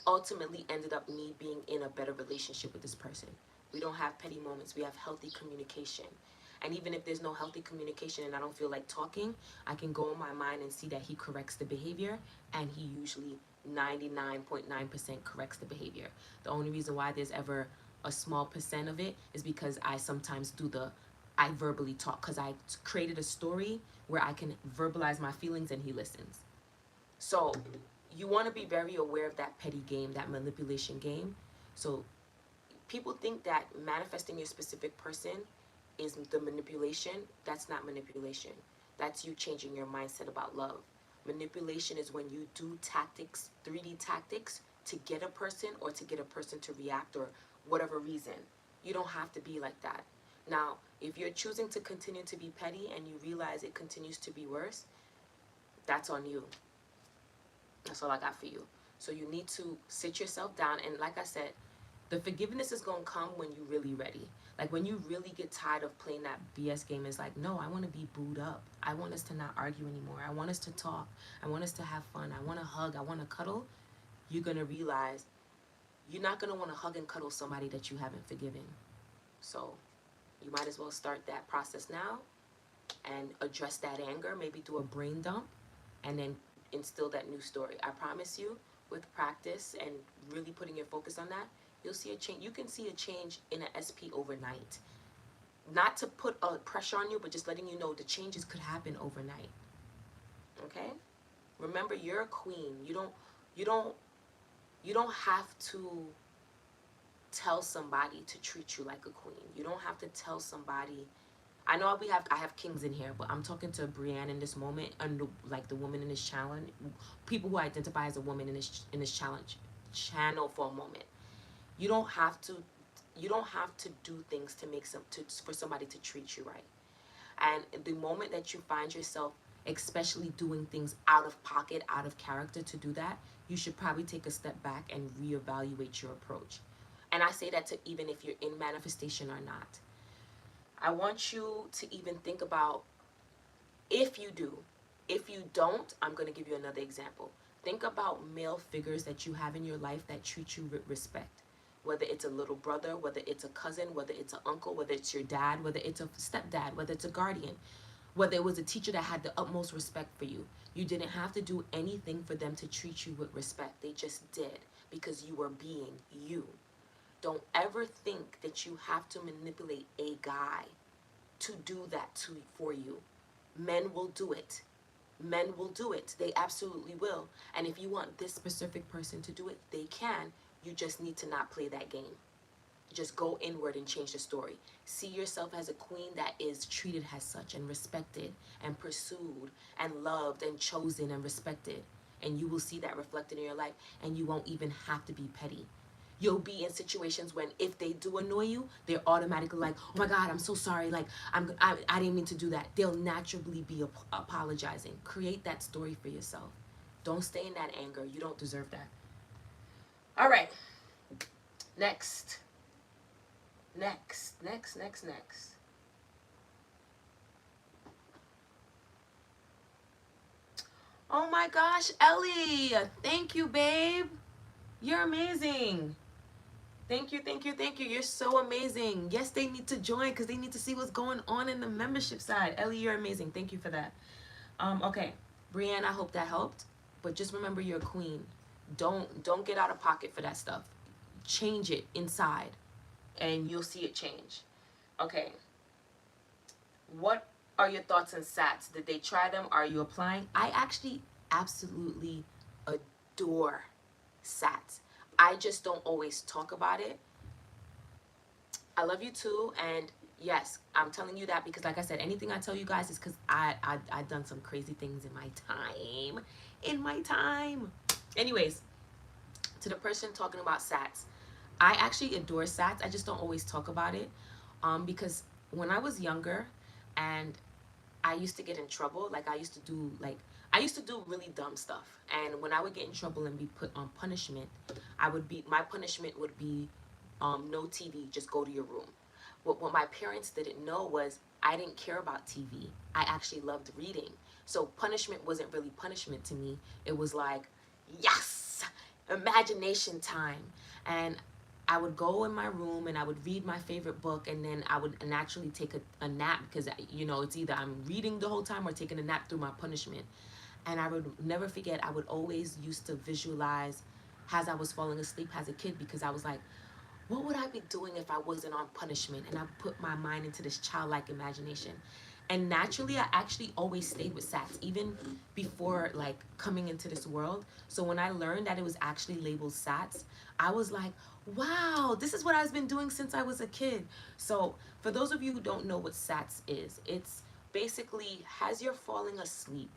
ultimately ended up me being in a better relationship with this person. We don't have petty moments. We have healthy communication. And even if there's no healthy communication and I don't feel like talking, I can go in my mind and see that he corrects the behavior, and he usually 99.9% corrects the behavior. The only reason why there's ever a small percent of it is because I sometimes I verbally talk, because I created a story where I can verbalize my feelings and he listens. So you want to be very aware of that petty game, that manipulation game. So people think that manifesting your specific person is the manipulation. That's not manipulation. That's you changing your mindset about love. Manipulation is when you do tactics, 3D tactics, to get a person or to get a person to react or whatever reason. You don't have to be like that. Now, if you're choosing to continue to be petty and you realize it continues to be worse, that's on you. That's all I got for you. So you need to sit yourself down, and like I said, The forgiveness is gonna come when you really ready. Like when you really get tired of playing that BS game. It's like, no, I want to be booed up. I want us to not argue anymore. I want us to talk. I want us to have fun. I want to hug. I want to cuddle. You're gonna realize you're not gonna want to hug and cuddle somebody that you haven't forgiven. So you might as well start that process now and address that anger. Maybe do a brain dump, and then instill that new story. I promise you, with practice and really putting your focus on that, you'll see a change. You can see a change in an SP overnight. Not to put a pressure on you, but just letting you know the changes could happen overnight. Okay? Remember, you're a queen. You don't have to tell somebody to treat you like a queen. You don't have to tell somebody. I have kings in here, but I'm talking to Brienne in this moment, and like the woman in this challenge, people who identify as a woman in this channel for a moment. You don't have to do things to make for somebody to treat you right. And the moment that you find yourself especially doing things out of pocket, out of character to do that, you should probably take a step back and reevaluate your approach. And I say that to even if you're in manifestation or not. I want you to even think about if you do. If you don't, I'm going to give you another example. Think about male figures that you have in your life that treat you with respect. Whether it's a little brother, whether it's a cousin, whether it's an uncle, whether it's your dad, whether it's a stepdad, whether it's a guardian, whether it was a teacher that had the utmost respect for you. You didn't have to do anything for them to treat you with respect. They just did because you were being you. Don't ever think that you have to manipulate a guy to do that for you. Men will do it. Men will do it. They absolutely will. And if you want this specific person to do it, they can. You just need to not play that game. Just go inward and change the story. See yourself as a queen that is treated as such and respected and pursued and loved and chosen and respected. And you will see that reflected in your life, and you won't even have to be petty. You'll be in situations when if they do annoy you, they're automatically like, oh my God, I'm so sorry. Like, I didn't mean to do that. They'll naturally be apologizing. Create that story for yourself. Don't stay in that anger. You don't deserve that. All right. Next. Oh my gosh, Ellie. Thank you, babe. You're amazing. Thank you. You're so amazing. Yes, they need to join because they need to see what's going on in the membership side. Ellie, you're amazing. Thank you for that. Okay. Brienne, I hope that helped. But just remember you're a queen. Don't get out of pocket for that stuff. Change it inside and you'll see it change. Okay. What are your thoughts on SATs? Did they try them? Are you applying? I actually absolutely adore SATs. I just don't always talk about it. I love you too, and yes, I'm telling you that because like I said, anything I tell you guys is because I done some crazy things in my time. Anyways, to the person talking about SATs, I actually adore SATs. I just don't always talk about it because when I was younger and I used to get in trouble, I used to do really dumb stuff. And when I would get in trouble and be put on punishment, my punishment would be no TV, just go to your room. What my parents didn't know was I didn't care about TV. I actually loved reading. So punishment wasn't really punishment to me. It was like, yes, imagination time. And I would go in my room and I would read my favorite book, and then I would naturally take a nap because, it's either I'm reading the whole time or taking a nap through my punishment. And I would never forget, I would always used to visualize as I was falling asleep as a kid because I was like, what would I be doing if I wasn't on punishment? And I put my mind into this childlike imagination. And naturally, I actually always stayed with SATs, even before coming into this world. So when I learned that it was actually labeled SATs, I was like, wow, this is what I've been doing since I was a kid. So for those of you who don't know what SATs is, it's basically as you're falling asleep,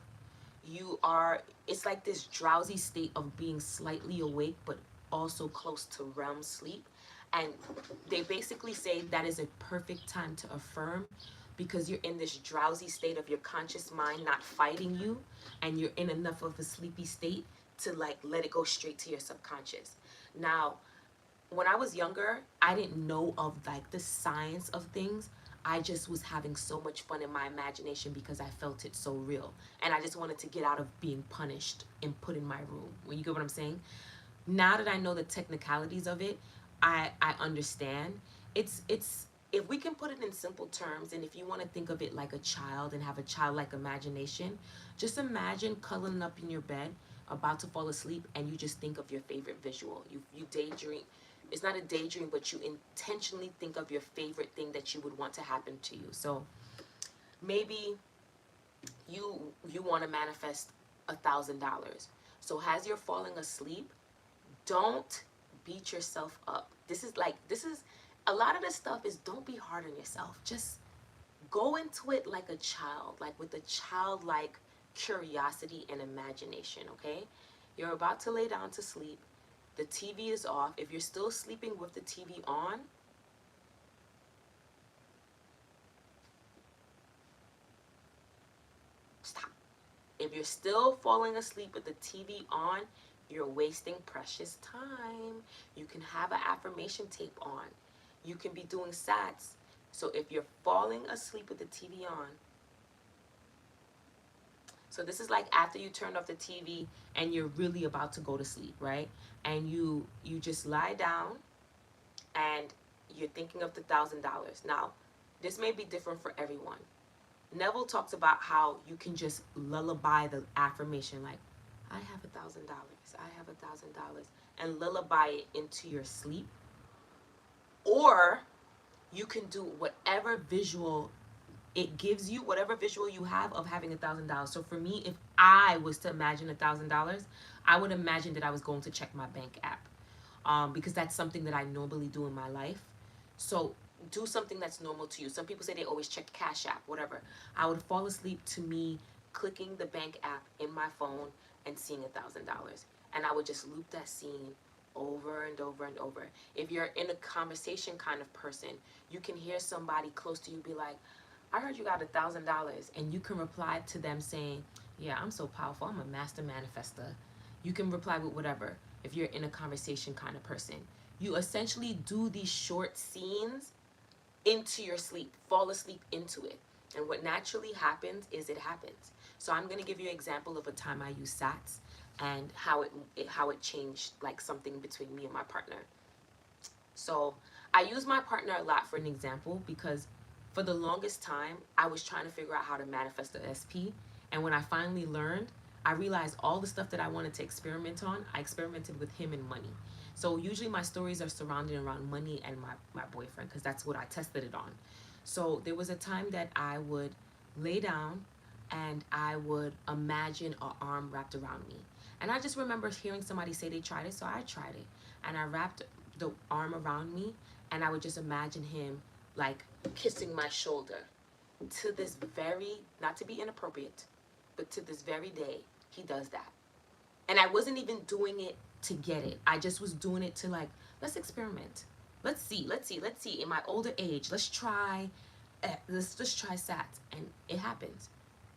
it's like this drowsy state of being slightly awake, but also close to REM sleep. And they basically say that is a perfect time to affirm because you're in this drowsy state of your conscious mind not fighting you, and you're in enough of a sleepy state to let it go straight to your subconscious. Now, when I was younger, I didn't know of like the science of things. I just was having so much fun in my imagination because I felt it so real. And I just wanted to get out of being punished and put in my room. When you get what I'm saying? Now that I know the technicalities of it, I understand. It's if we can put it in simple terms, and if you want to think of it like a child and have a childlike imagination, just imagine cuddling up in your bed, about to fall asleep, and you just think of your favorite visual. You daydream. It's not a daydream, but you intentionally think of your favorite thing that you would want to happen to you. So maybe you want to manifest $1,000. So as you're falling asleep, don't beat yourself up. This is a lot of this stuff is, don't be hard on yourself. Just go into it like a child, like with a childlike curiosity and imagination, okay? You're about to lay down to sleep. The TV is off. If you're still sleeping with the TV on, stop. If you're still falling asleep with the TV on, you're wasting precious time. You can have an affirmation tape on. You can be doing sats. So if you're falling asleep with the TV on, so this is like after you turned off the TV and you're really about to go to sleep, right? And you just lie down and you're thinking of the $1,000. Now, this may be different for everyone. Neville talks about how you can just lullaby the affirmation like, I have $1,000, I have $1,000, and lullaby it into your sleep. Or you can do whatever visual it gives you, whatever visual you have of having $1,000. So for me, if I was to imagine $1,000, I would imagine that I was going to check my bank app, because that's something that I normally do in my life. So do something that's normal to you. Some people say they always check Cash App, whatever. I would fall asleep to me clicking the bank app in my phone and seeing $1,000, and I would just loop that scene over and over and over. If you're in a conversation kind of person, you can hear somebody close to you be like, I heard you got $1,000, and you can reply to them saying, yeah, I'm so powerful, I'm a master manifester. You can reply with whatever if you're in a conversation kind of person. You essentially do these short scenes into your sleep, fall asleep into it. And what naturally happens is it happens. So I'm going to give you an example of a time I used SATs and how it changed like something between me and my partner. So I use my partner a lot for an example because for the longest time I was trying to figure out how to manifest the SP, and when I finally learned, I realized all the stuff that I wanted to experiment on, I experimented with him and money. So usually my stories are surrounded around money and my boyfriend because that's what I tested it on. So there was a time that I would lay down and I would imagine an arm wrapped around me. And I just remember hearing somebody say they tried it, so I tried it. And I wrapped the arm around me and I would just imagine him like kissing my shoulder. To this very, not to be inappropriate, but to this very day, he does that. And I wasn't even doing it to get it. I just was doing it to like, let's experiment. Let's see. In my older age, let's try, let's try SATs. And it happens.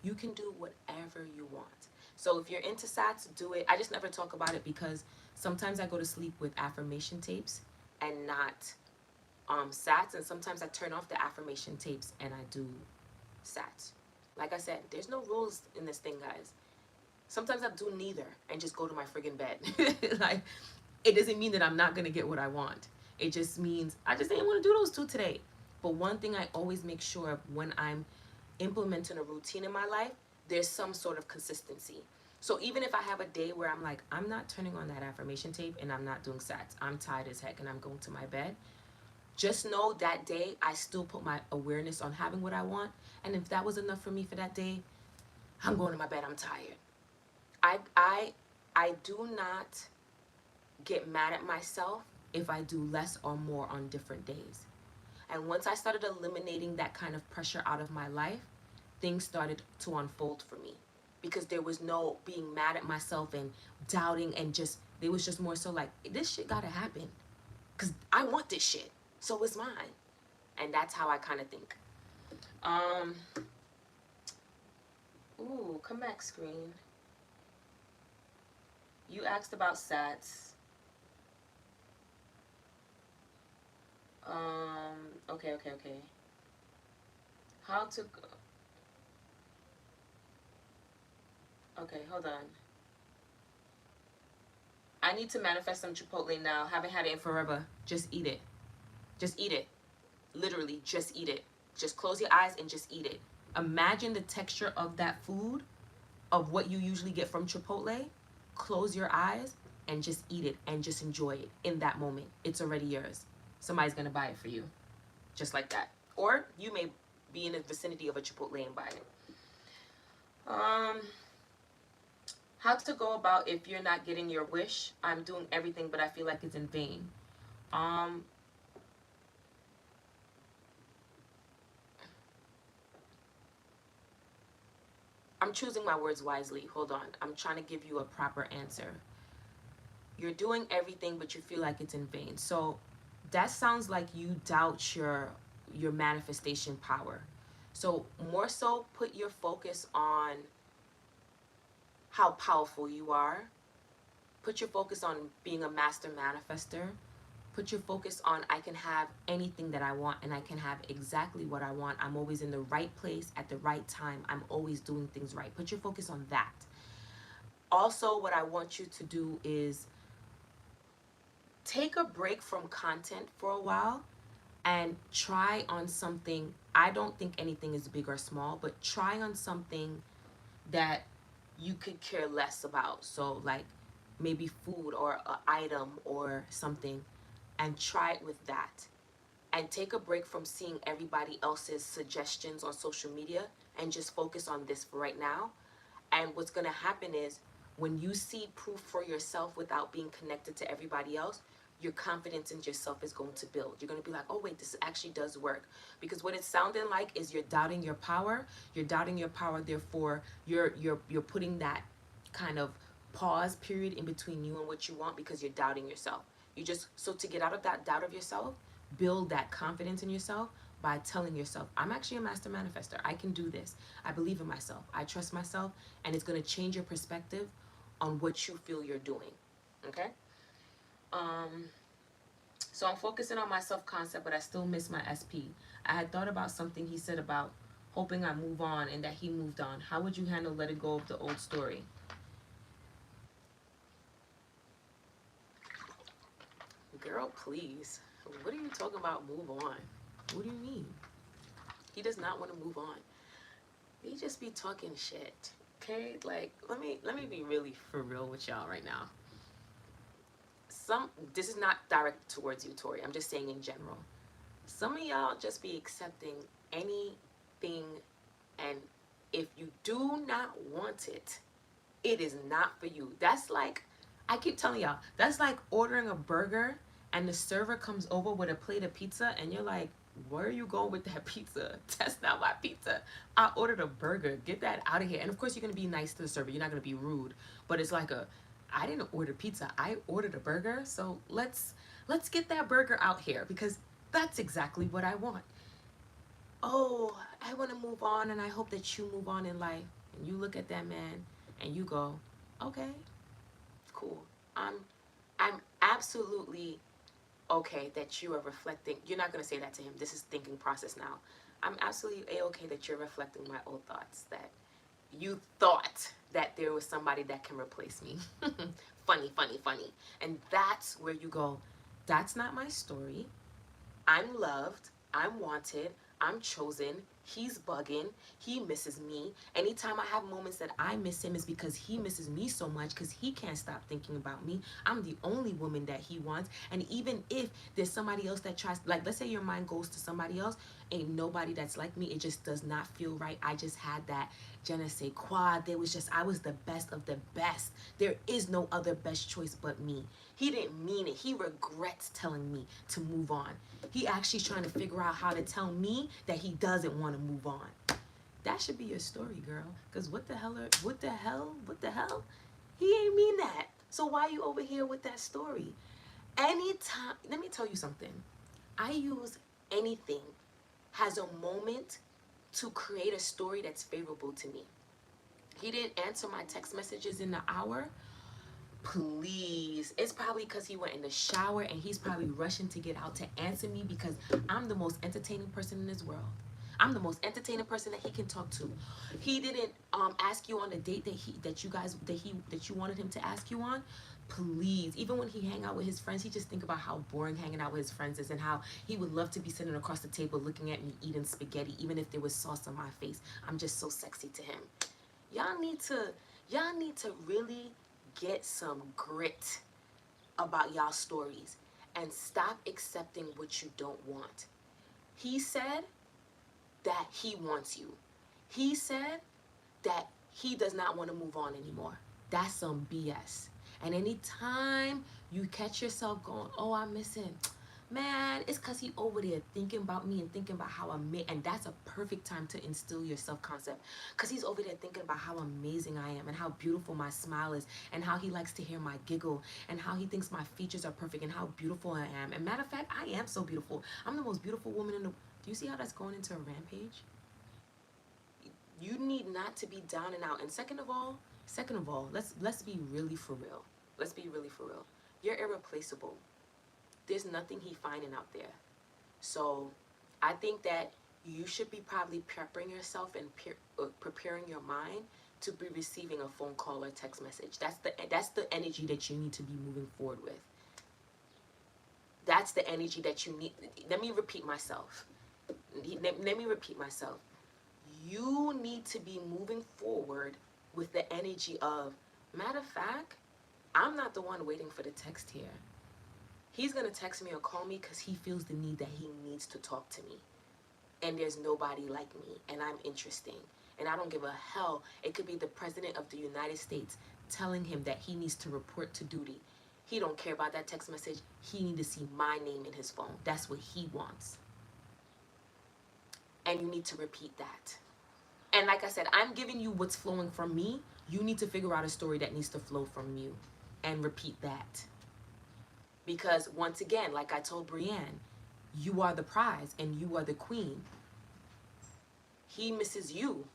You can do whatever you want. So if you're into SATs, do it. I just never talk about it because sometimes I go to sleep with affirmation tapes and not SATs. And sometimes I turn off the affirmation tapes and I do SATs. Like I said, there's no rules in this thing, guys. Sometimes I do neither and just go to my friggin' bed. Like, it doesn't mean that I'm not gonna get what I want. It just means I just didn't want to do those two today. But one thing I always make sure of when I'm implementing a routine in my life, there's some sort of consistency. So even if I have a day where I'm like, I'm not turning on that affirmation tape and I'm not doing SATs, I'm tired as heck and I'm going to my bed, just know that day I still put my awareness on having what I want. And if that was enough for me for that day, I'm going to my bed, I'm tired. I do not get mad at myself if I do less or more on different days. And once I started eliminating that kind of pressure out of my life, things started to unfold for me because there was no being mad at myself and doubting, and just there was just more so like, this shit gotta happen because I want this shit, so it's mine. And that's how I kind of think. Ooh, come back, screen. You asked about SATs. Okay. How to go? Okay, hold on. I need to manifest some Chipotle now. Haven't had it in forever. Just eat it. Just eat it. Literally, just eat it. Just close your eyes and just eat it. Imagine the texture of that food, of what you usually get from Chipotle. Close your eyes and just eat it and just enjoy it in that moment. It's already yours. Somebody's gonna buy it for you. Just like that. Or you may be in the vicinity of a Chipotle and buy it. Um, how to go about if you're not getting your wish. I'm doing everything, but I feel like it's in vain. Um, I'm choosing my words wisely. Hold on. I'm trying to give you a proper answer. You're doing everything, but you feel like it's in vain. So that sounds like you doubt your manifestation power. So more so put your focus on how powerful you are. Put your focus on being a master manifester. Put your focus on I can have anything that I want and I can have exactly what I want. I'm always in the right place at the right time. I'm always doing things right. Put your focus on that. Also, what I want you to do is take a break from content for a while and try on something. I don't think anything is big or small, but try on something that you could care less about. So, like maybe food or an item or something, and try it with that. And take a break from seeing everybody else's suggestions on social media and just focus on this for right now. And what's going to happen is when you see proof for yourself without being connected to everybody else, your confidence in yourself is going to build. You're going to be like, oh, wait, this actually does work. Because what it's sounding like is you're doubting your power. You're doubting your power. Therefore, you're putting that kind of pause period in between you and what you want because you're doubting yourself. So to get out of that doubt of yourself, build that confidence in yourself by telling yourself, I'm actually a master manifester. I can do this. I believe in myself. I trust myself. And it's going to change your perspective on what you feel you're doing. Okay? Um, so I'm focusing on my self-concept, but I still miss my SP. I had thought about something he said about hoping I move on and that he moved on. How would you handle letting go of the old story? Girl, please. What are you talking about move on? What do you mean? He does not want to move on. He just be talking shit. Okay? Like, let me be really for real with y'all right now. This is not directed towards you, Tori. I'm just saying in general. Some of y'all just be accepting anything, and if you do not want it, it is not for you. That's like, I keep telling y'all, that's like ordering a burger and the server comes over with a plate of pizza and you're like, where are you going with that pizza? That's not my pizza. I ordered a burger. Get that out of here. And of course, you're going to be nice to the server. You're not going to be rude. But it's like I didn't order pizza. I ordered a burger. So let's get that burger out here because that's exactly what I want. Oh, I want to move on and I hope that you move on in life. And you look at that man and you go, okay, cool. I'm I'm absolutely okay that you are reflecting. You're not going to say that to him. This is thinking process now. I'm absolutely a-okay that you're reflecting my old thoughts, that you thought that there was somebody that can replace me. Funny. And that's where you go, that's not my story. I'm loved. I'm wanted. I'm chosen. He's bugging. He misses me. Anytime I have moments that I miss him is because he misses me so much because he can't stop thinking about me. I'm the only woman that he wants. And even if there's somebody else that tries, like let's say your mind goes to somebody else, ain't nobody that's like me. It just does not feel right. I just had that je ne sais quoi. I was the best of the best. There is no other best choice but me. He didn't mean it. He regrets telling me to move on. He actually trying to figure out how to tell me that he doesn't want to move on. That should be your story, girl. Because what the hell? He ain't mean that. So why are you over here with that story? Anytime, let me tell you something. I use anything has a moment to create a story that's favorable to me. He didn't answer my text messages in the hour. Please. It's probably because he went in the shower and he's probably rushing to get out to answer me because I'm the most entertaining person in this world. I'm the most entertaining person that he can talk to. He didn't ask you on the date that you wanted him to ask you on. Please, even when he hang out with his friends, he just think about how boring hanging out with his friends is and how he would love to be sitting across the table looking at me eating spaghetti, even if there was sauce on my face. I'm just so sexy to him. Y'all need to really get some grit about y'all stories and stop accepting what you don't want. He said that he wants you. He said that he does not want to move on anymore. That's some BS. And anytime you catch yourself going, oh, I miss him, man, it's because he over there thinking about me and thinking about how and that's a perfect time to instill your self-concept, because he's over there thinking about how amazing I am and how beautiful my smile is and how he likes to hear my giggle and how he thinks my features are perfect and how beautiful I am. And matter of fact, I am so beautiful. I'm the most beautiful woman in the... Do you see how that's going into a rampage? You need not to be down and out. And second of all, let's be really for real. Let's be really for real. You're irreplaceable. There's nothing he finding out there. So I think that you should be probably prepping yourself and preparing your mind to be receiving a phone call or text message. That's the energy that you need to be moving forward with. That's the energy that you need. Let me repeat myself. Let me repeat myself. You need to be moving forward with the energy of, matter of fact, I'm not the one waiting for the text here. He's going to text me or call me because he feels the need that he needs to talk to me. And there's nobody like me, and I'm interesting. And I don't give a hell. It could be the President of the United States telling him that he needs to report to duty. He don't care about that text message. He needs to see my name in his phone. That's what he wants. And you need to repeat that. And like I said, I'm giving you what's flowing from me. You need to figure out a story that needs to flow from you and repeat that. Because once again, like I told Brienne, you are the prize and you are the queen. He misses you.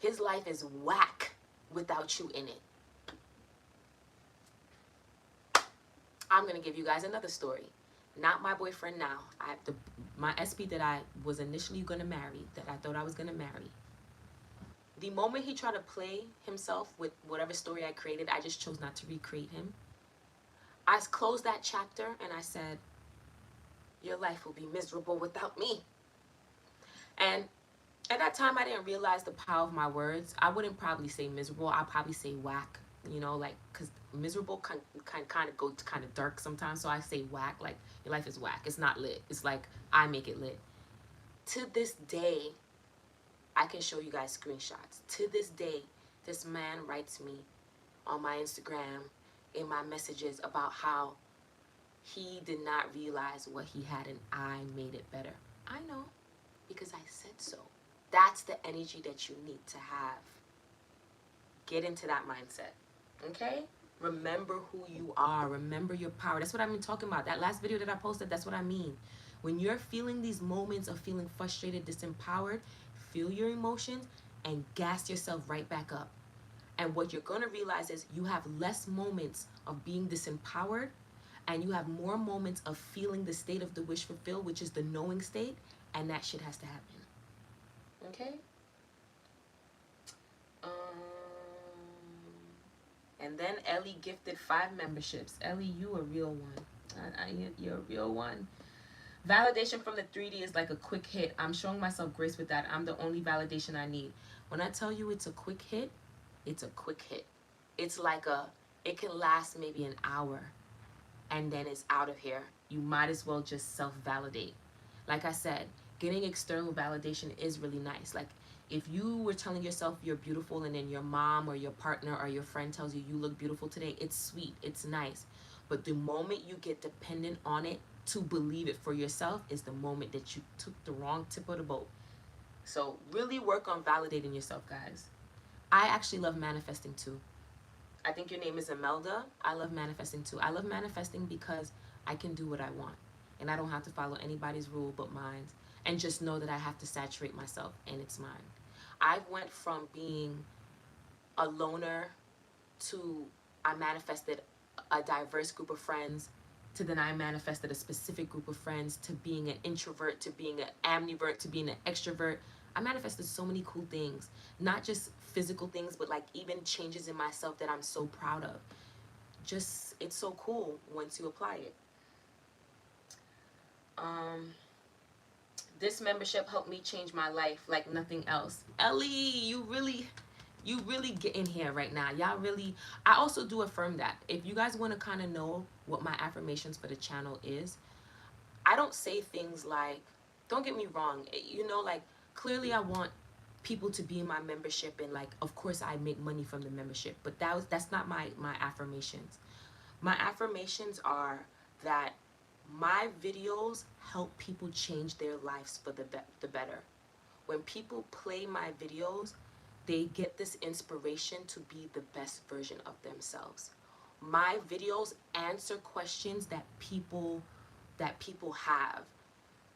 His life is whack without you in it. I'm going to give you guys another story. Not my boyfriend now. My SP that I was initially going to marry, that I thought I was going to marry. The moment he tried to play himself with whatever story I created, I just chose not to recreate him. I closed that chapter and I said, your life will be miserable without me. And at that time, I didn't realize the power of my words. I wouldn't probably say miserable. I'd probably say whack, you know, like, because miserable kind of go kind of dark sometimes. So I say whack, like, your life is whack. It's not lit. It's like, I make it lit. To this day, I can show you guys screenshots. To this day, this man writes me on my Instagram, in my messages, about how he did not realize what he had and I made it better. I know, because I said so. That's the energy that you need to have. Get into that mindset, okay? Remember who you are. Remember your power. That's what I've been talking about. That last video that I posted, that's what I mean. When you're feeling these moments of feeling frustrated, disempowered, feel your emotions and gas yourself right back up. And what you're going to realize is you have less moments of being disempowered and you have more moments of feeling the state of the wish fulfilled, which is the knowing state, and that shit has to happen. Okay? And then Ellie gifted 5 memberships. Ellie, you a real one. You're a real one. Validation from the 3D is like a quick hit. I'm showing myself grace with that. I'm the only validation I need. When I tell you it's a quick hit, it's a quick hit. It's like it can last maybe an hour and then it's out of here. You might as well just self-validate. Like I said, getting external validation is really nice. Like if you were telling yourself you're beautiful and then your mom or your partner or your friend tells you you look beautiful today, it's sweet, it's nice. But the moment you get dependent on it to believe it for yourself is the moment that you took the wrong tip of the boat. So really work on validating yourself, guys. I actually love manifesting too. I think your name is Imelda. I love manifesting too. I love manifesting because I can do what I want. And I don't have to follow anybody's rule but mine. And just know that I have to saturate myself and it's mine. I went from being a loner to I manifested a diverse group of friends, to then I manifested a specific group of friends, to being an introvert, to being an ambivert, to being an extrovert. I manifested so many cool things, not just physical things, but like even changes in myself that I'm so proud of. Just, it's so cool once you apply it. This membership helped me change my life like nothing else. Ellie, you really get in here right now. Y'all really, I also do affirm that. If you guys want to kind of know what my affirmations for the channel is, I don't say things like, don't get me wrong, you know, like clearly I want people to be in my membership, and like of course I make money from the membership, but that's not my affirmations. My affirmations are that my videos help people change their lives for the better. When people play my videos, they get this inspiration to be the best version of themselves. My videos answer questions that people have.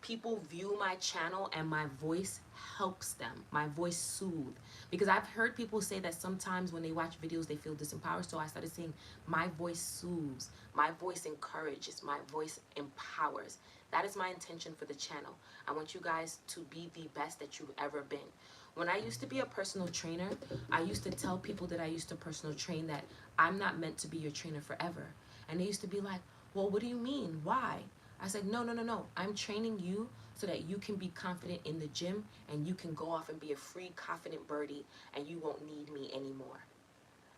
People view my channel and my voice helps them. My voice soothes. Because I've heard people say that sometimes when they watch videos they feel disempowered. So I started saying my voice soothes. My voice encourages. My voice empowers. That is my intention for the channel. I want you guys to be the best that you've ever been. When I used to be a personal trainer, I used to tell people that I used to personal train that I'm not meant to be your trainer forever. And they used to be like, well, what do you mean? Why? I said, no, no, no, no. I'm training you so that you can be confident in the gym and you can go off and be a free, confident birdie and you won't need me anymore.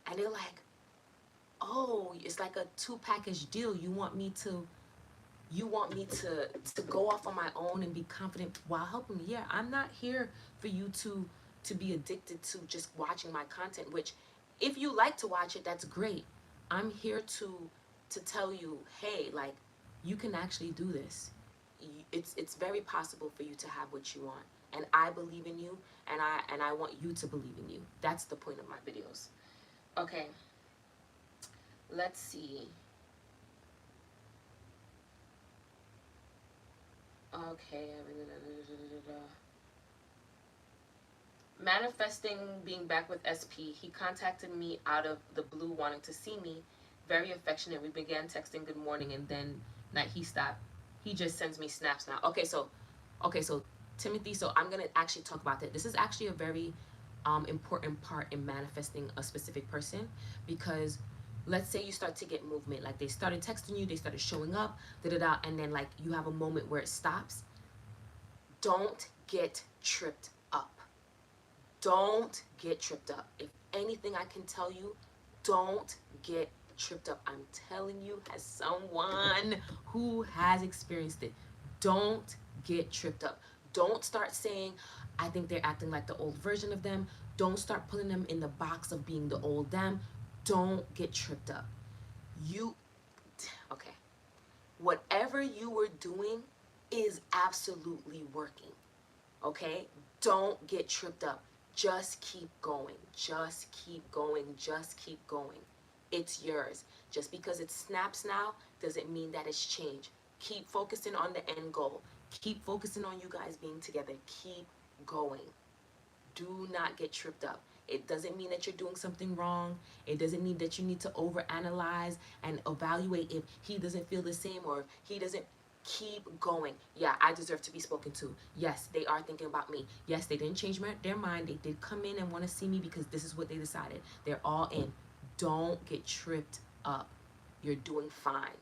And they're like, oh, it's like a two-package deal. You want me to go off on my own and be confident while helping me. Yeah, I'm not here for you to be addicted to just watching my content, which if you like to watch it, that's great. I'm here to tell you, hey, like, you can actually do this. It's very possible for you to have what you want. And I believe in you, and I want you to believe in you. That's the point of my videos. Okay. Let's see. Okay. Manifesting being back with SP. He contacted me out of the blue wanting to see me. Very affectionate. We began texting good morning, and then night he stopped. He just sends me snaps now. Okay, so Timothy, so I'm gonna actually talk about that. This is actually a very important part in manifesting a specific person, because let's say you start to get movement, like they started texting you, they started showing up, and then like you have a moment where it stops. Don't get tripped up. Don't get tripped up. If anything I can tell you, don't get tripped up. I'm telling you as someone who has experienced it. Don't get tripped up. Don't start saying, I think they're acting like the old version of them. Don't start putting them in the box of being the old them. Don't get tripped up. Okay. Whatever you were doing is absolutely working. Okay? Don't get tripped up. Just keep going. Just keep going. Just keep going. It's yours. Just because it snaps now doesn't mean that it's changed. Keep focusing on the end goal. Keep focusing on you guys being together. Keep going. Do not get tripped up. It doesn't mean that you're doing something wrong. It doesn't mean that you need to overanalyze and evaluate if he doesn't feel the same or if he doesn't. Keep going. Yeah, I deserve to be spoken to. Yes, they are thinking about me. Yes, they didn't change their mind. They did come in and want to see me because this is what they decided. They're all in. Don't get tripped up. You're doing fine.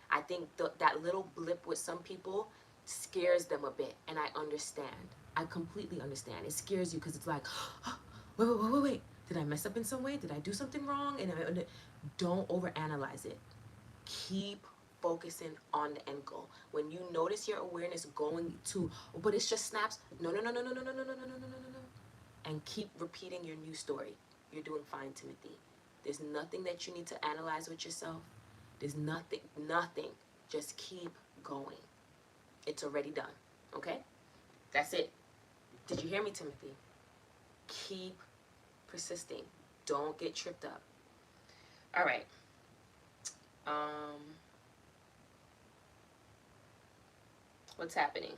I think that little blip with some people scares them a bit, and I understand. I completely understand. It scares you because it's like, oh, wait. Did I mess up in some way? Did I do something wrong? And don't overanalyze it. Keep focusing on the end goal. When you notice your awareness going to, oh, but it's just snaps. No. And keep repeating your new story. You're doing fine, Timothy. There's nothing that you need to analyze with yourself. There's nothing. Just keep going. It's already done. Okay? That's it. Did you hear me, Timothy? Keep persisting. Don't get tripped up. All right. What's happening?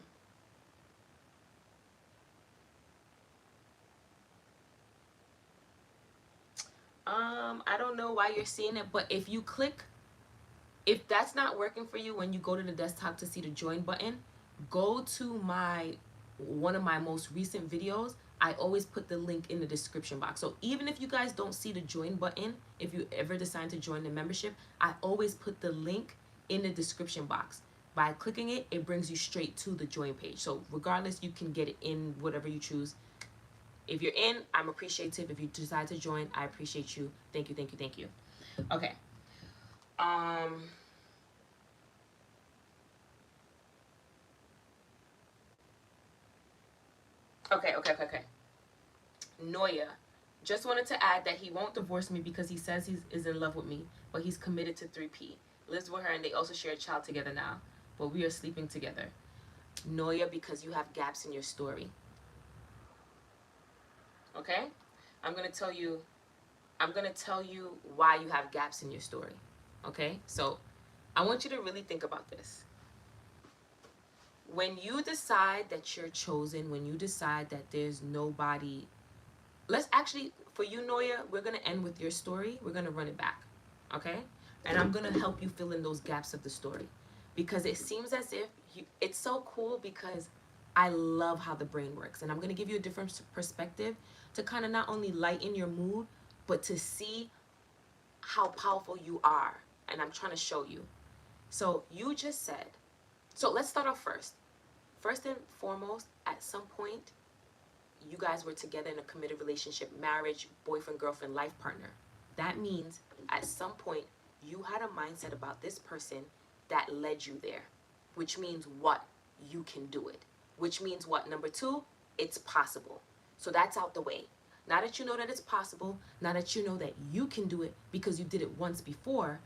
I don't know why you're seeing it, but if you click, if that's not working for you when you go to the desktop to see the join button, go to my one of my most recent videos. I always put the link in the description box. So even if you guys don't see the join button, if you ever decide to join the membership, I always put the link in the description box. By clicking it, it brings you straight to the join page. So regardless, you can get it in whatever you choose. If you're in, I'm appreciative. If you decide to join, I appreciate you. Thank you, thank you, thank you. Okay. Um okay. Noya just wanted to add that he won't divorce me because he says he is in love with me, but he's committed to 3P. Lives with her and they also share a child together now, but we are sleeping together. Noya, because you have gaps in your story. Okay? I'm gonna tell you why you have gaps in your story. Okay? So I want you to really think about this. When you decide that you're chosen, when you decide that there's nobody, let's actually, for you, Noya, we're going to end with your story. We're going to run it back. Okay? And I'm going to help you fill in those gaps of the story. Because it seems as if it's so cool because I love how the brain works. And I'm going to give you a different perspective to kind of not only lighten your mood, but to see how powerful you are. And I'm trying to show you. So you just said, so let's start off first. First and foremost, at some point, you guys were together in a committed relationship, marriage, boyfriend, girlfriend, life partner. That means at some point you had a mindset about this person that led you there, which means what? You can do it. Which means what? Number two, it's possible. So that's out the way. Now that you know that it's possible, now that you know that you can do it because you did it once before,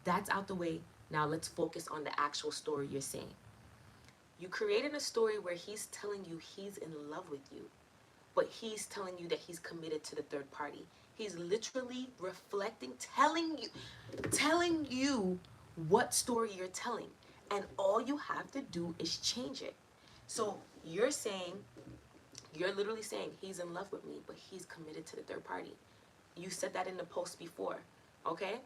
that's out the way. Now let's focus on the actual story you're saying. You created a story where he's telling you he's in love with you, but he's telling you that he's committed to the third party. He's literally reflecting, telling you what story you're telling. And all you have to do is change it. So you're literally saying he's in love with me, but he's committed to the third party. You said that in the post before, okay?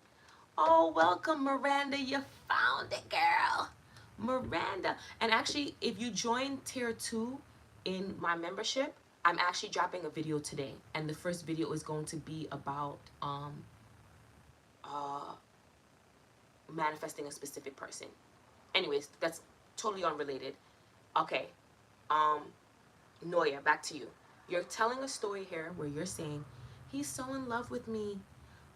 Oh, welcome, Miranda. You found it, girl. Miranda. And actually, if you join tier 2 in my membership, I'm actually dropping a video today. And the first video is going to be about manifesting a specific person. Anyways, that's totally unrelated. Okay. Noya, back to you. You're telling a story here where you're saying, he's so in love with me,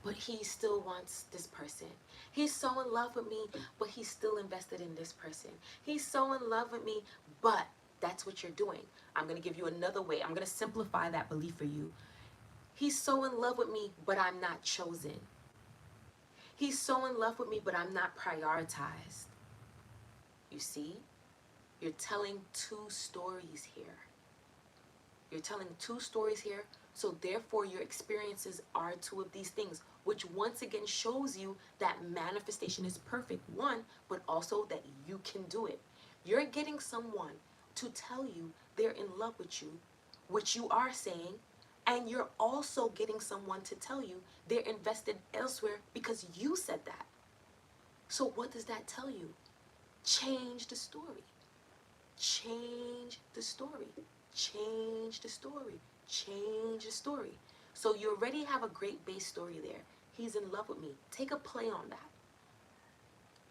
but he still wants this person. He's so in love with me, but he's still invested in this person. He's so in love with me, but that's what you're doing. I'm going to give you another way. I'm going to simplify that belief for you. He's so in love with me, but I'm not chosen. He's so in love with me, but I'm not prioritized. You see? You're telling two stories here. You're telling two stories here, so therefore your experiences are two of these things, which once again shows you that manifestation is perfect, one, but also that you can do it. You're getting someone to tell you they're in love with you, which you are saying, and you're also getting someone to tell you they're invested elsewhere because you said that. So what does that tell you? Change the story. Change the story. Change the story. Change the story. So you already have a great base story there. He's in love with me. Take a play on that.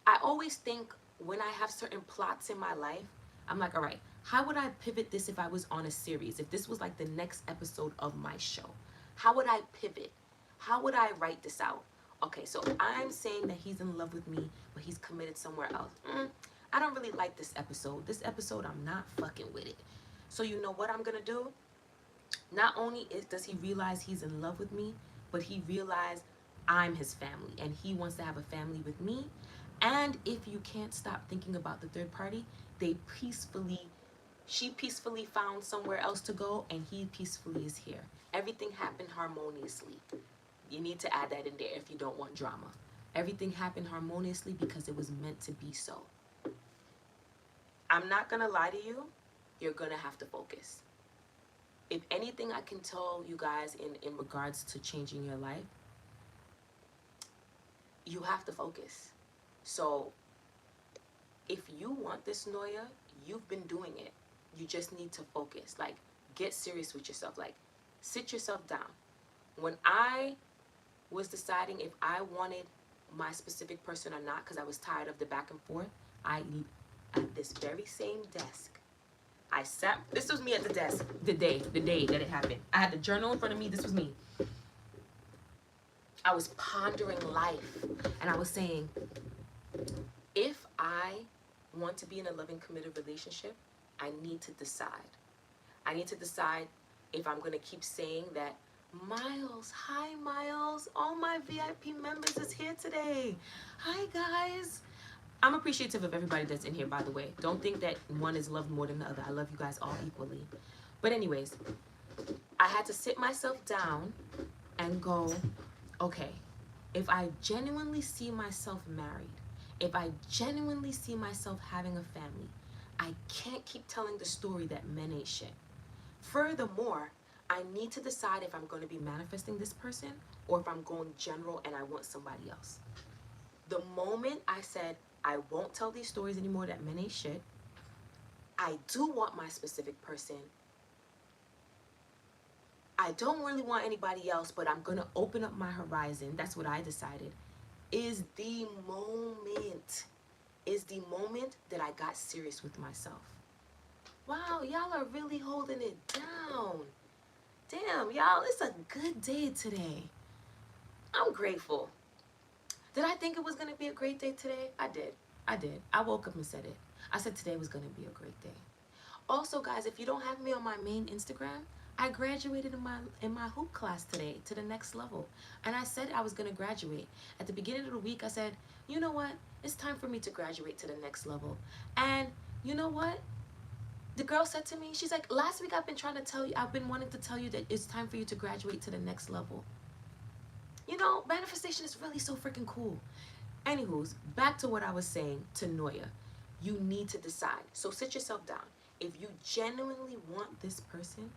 I always think when I have certain plots in my life, I'm like, all right, how would I pivot this if I was on a series? If this was like the next episode of my show, how would I pivot? How would I write this out? Okay, so I'm saying that he's in love with me, but he's committed somewhere else. I don't really like this episode. This episode, I'm not fucking with it. So you know what I'm gonna do? Not only does he realize he's in love with me, but he realized I'm his family and he wants to have a family with me. And if you can't stop thinking about the third party, she peacefully found somewhere else to go and he peacefully is here. Everything happened harmoniously. You need to add that in there if you don't want drama. Everything happened harmoniously because it was meant to be so. I'm not gonna lie to you, you're gonna have to focus. If anything I can tell you guys in regards to changing your life, you have to focus. So if you want this, Noya, you've been doing it. You just need to focus. Like, get serious with yourself. Like, sit yourself down. When I was deciding if I wanted my specific person or not, because I was tired of the back and forth, at this very same desk, I sat, this was me at the desk, the day that it happened. I had the journal in front of me, this was me. I was pondering life, and I was saying, if I want to be in a loving, committed relationship, I need to decide. I need to decide if I'm gonna keep saying that, Miles, hi Miles, all my VIP members is here today. Hi guys. I'm appreciative of everybody that's in here, by the way. Don't think that one is loved more than the other. I love you guys all equally. But anyways, I had to sit myself down and go, okay, if I genuinely see myself married, if I genuinely see myself having a family, I can't keep telling the story that men ain't shit. Furthermore, I need to decide if I'm going to be manifesting this person or if I'm going general and I want somebody else. The moment I said, I won't tell these stories anymore that men ain't shit, I do want my specific person. I don't really want anybody else, but I'm going to open up my horizon. That's what I decided. Is the moment that I got serious with myself. Wow, y'all are really holding it down. Damn, y'all, it's a good day today. I'm grateful. Did I think it was going to be a great day today? I did. I woke up and said it. I said today was going to be a great day. Also, guys, if you don't have me on my main Instagram, I graduated in my hoop class today to the next level. And I said I was going to graduate. At the beginning of the week, I said, you know what? It's time for me to graduate to the next level. And you know what? The girl said to me, she's like, last week I've been wanting to tell you that it's time for you to graduate to the next level. You know, manifestation is really so freaking cool. Anywho's, back to what I was saying to Noya. You need to decide. So sit yourself down. If you genuinely want this person,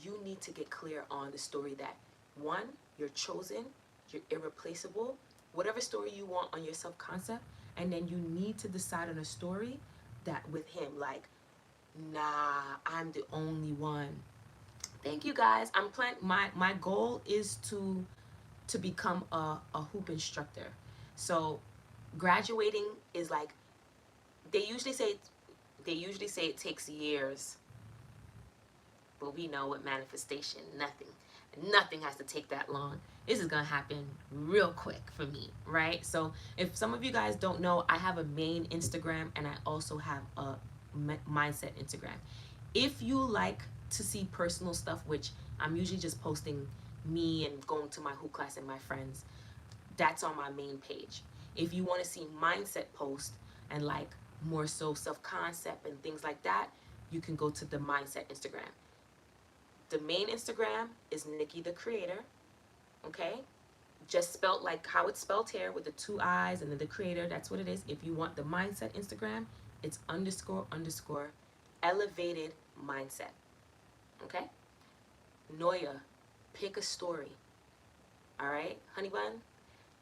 you need to get clear on the story that, one, you're chosen, you're irreplaceable, whatever story you want on your self-concept, and then you need to decide on a story that with him, like, nah, I'm the only one. Thank you guys. I'm planning, my goal is to become a hoop instructor. So graduating is like, they usually say it takes years, but we know with manifestation, nothing has to take that long. This is gonna happen real quick for me, right? So if some of you guys don't know, I have a main Instagram and I also have a mindset Instagram. If you like to see personal stuff, which I'm usually just posting me and going to my hoop class and my friends, that's on my main page. If you want to see mindset posts and like more so self-concept and things like that, you can go to the mindset Instagram. The main Instagram is Nikki the Creator, okay? Just spelled like how it's spelled here with the 2 I's and then the Creator, that's what it is. If you want the mindset Instagram, it's __ elevated mindset, okay? Noya, pick a story, all right, honey bun?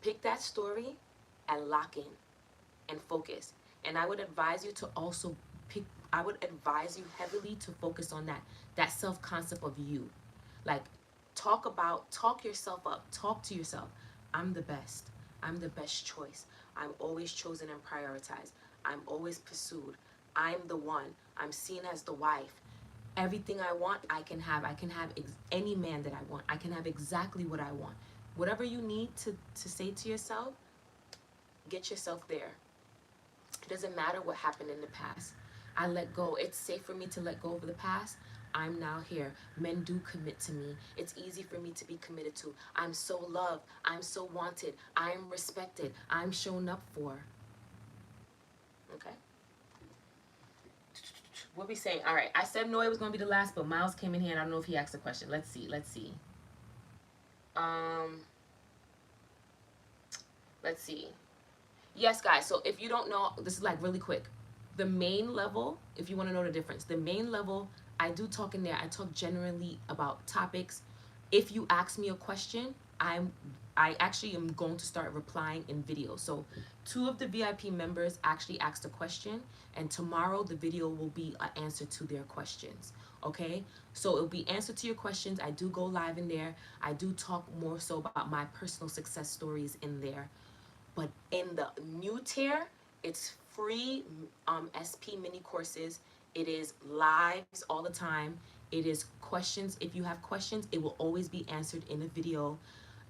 Pick that story and lock in and focus. And I would advise you to also I would advise you heavily to focus on that self-concept of you. Like, talk yourself up. Talk to yourself. I'm the best. I'm the best choice. I'm always chosen and prioritized. I'm always pursued. I'm the one. I'm seen as the wife. Everything I want, I can have. I can have any man that I want. I can have exactly what I want. Whatever you need to say to yourself, get yourself there. It doesn't matter what happened in the past. I let go. It's safe for me to let go of the past. I'm now here. Men do commit to me. It's easy for me to be committed to. I'm so loved. I'm so wanted. I'm respected. I'm shown up for. Okay? What we saying? All right. I said Noy was going to be the last, but Miles came in here and I don't know if he asked a question. Let's see. Let's see. Yes, guys. So if you don't know, this is like really quick. The main level, if you want to know the difference, the main level, I do talk in there. I talk generally about topics. If you ask me a question, I actually am going to start replying in video. So 2 of the VIP members actually asked a question, and tomorrow the video will be an answer to their questions. Okay, so it'll be answer to your questions. I do go live in there. I do talk more so about my personal success stories in there. But in the new tier, it's free SP mini courses. It is lives all the time. It is questions. If you have questions, it will always be answered in a video.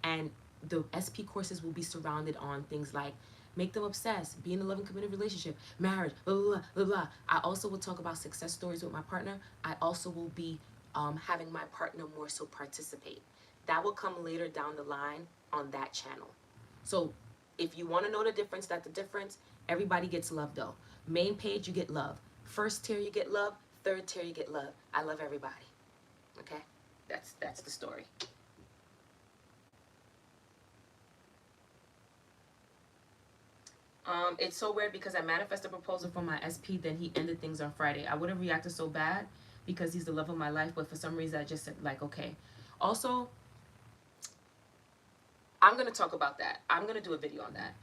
And the SP courses will be surrounded on things like make them obsessed, be in a loving, committed relationship, marriage, blah, blah, blah, blah, blah. I also will talk about success stories with my partner. I also will be having my partner more so participate. That will come later down the line on that channel. So if you want to know the difference, that's the difference. Everybody gets love though. Main page, you get love. First tier, you get love. Third tier, you get love. I love everybody. Okay? That's the story. It's so weird because I manifested a proposal from my SP, then he ended things on Friday. I would have reacted so bad because he's the love of my life, but for some reason I just said like, okay. Also, I'm going to talk about that. I'm going to do a video on that.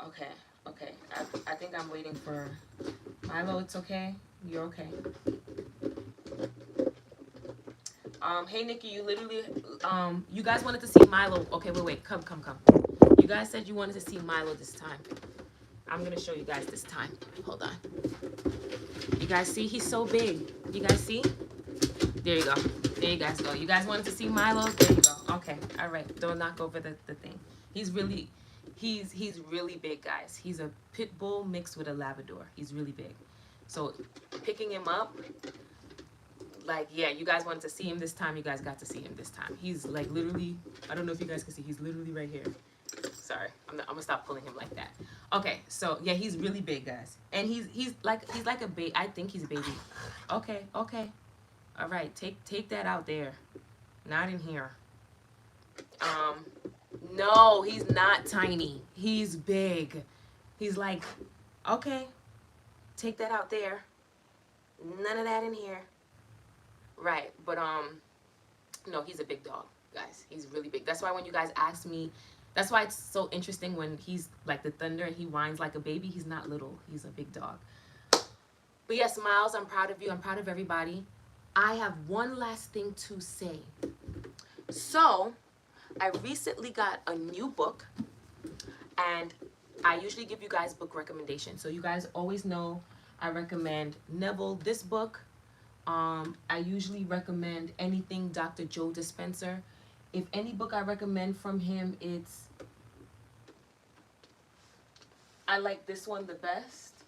Okay. I think I'm waiting for Milo. It's okay. You're okay. Hey Nikki, you literally, you guys wanted to see Milo. Okay, wait, come. You guys said you wanted to see Milo this time. I'm gonna show you guys this time. Hold on. You guys see? He's so big. You guys see? There you go. There you guys go. You guys wanted to see Milo? There you go. Okay, all right. Don't knock over the thing. He's really big, guys. He's a pit bull mixed with a Labrador. He's really big. So picking him up, like, yeah, you guys wanted to see him this time. You guys got to see him this time. He's like literally, I don't know if you guys can see, he's literally right here. Sorry, I'm gonna stop pulling him like that. Okay, so yeah, he's really big, guys, and he's like a baby. I think he's a baby. Okay, all right, take that out there, not in here. No, he's not tiny. He's big. He's like, okay, take that out there. None of that in here. Right, but no, he's a big dog, guys. He's really big. That's why when you guys ask me, that's why it's so interesting when he's like the thunder and he whines like a baby. He's not little. He's a big dog. But yes, Miles, I'm proud of you. I'm proud of everybody. I have one last thing to say. So, I recently got a new book, and I usually give you guys book recommendations. So you guys always know I recommend Neville this book. I usually recommend anything Dr. Joe Dispenza. If any book I recommend from him, I like this one the best.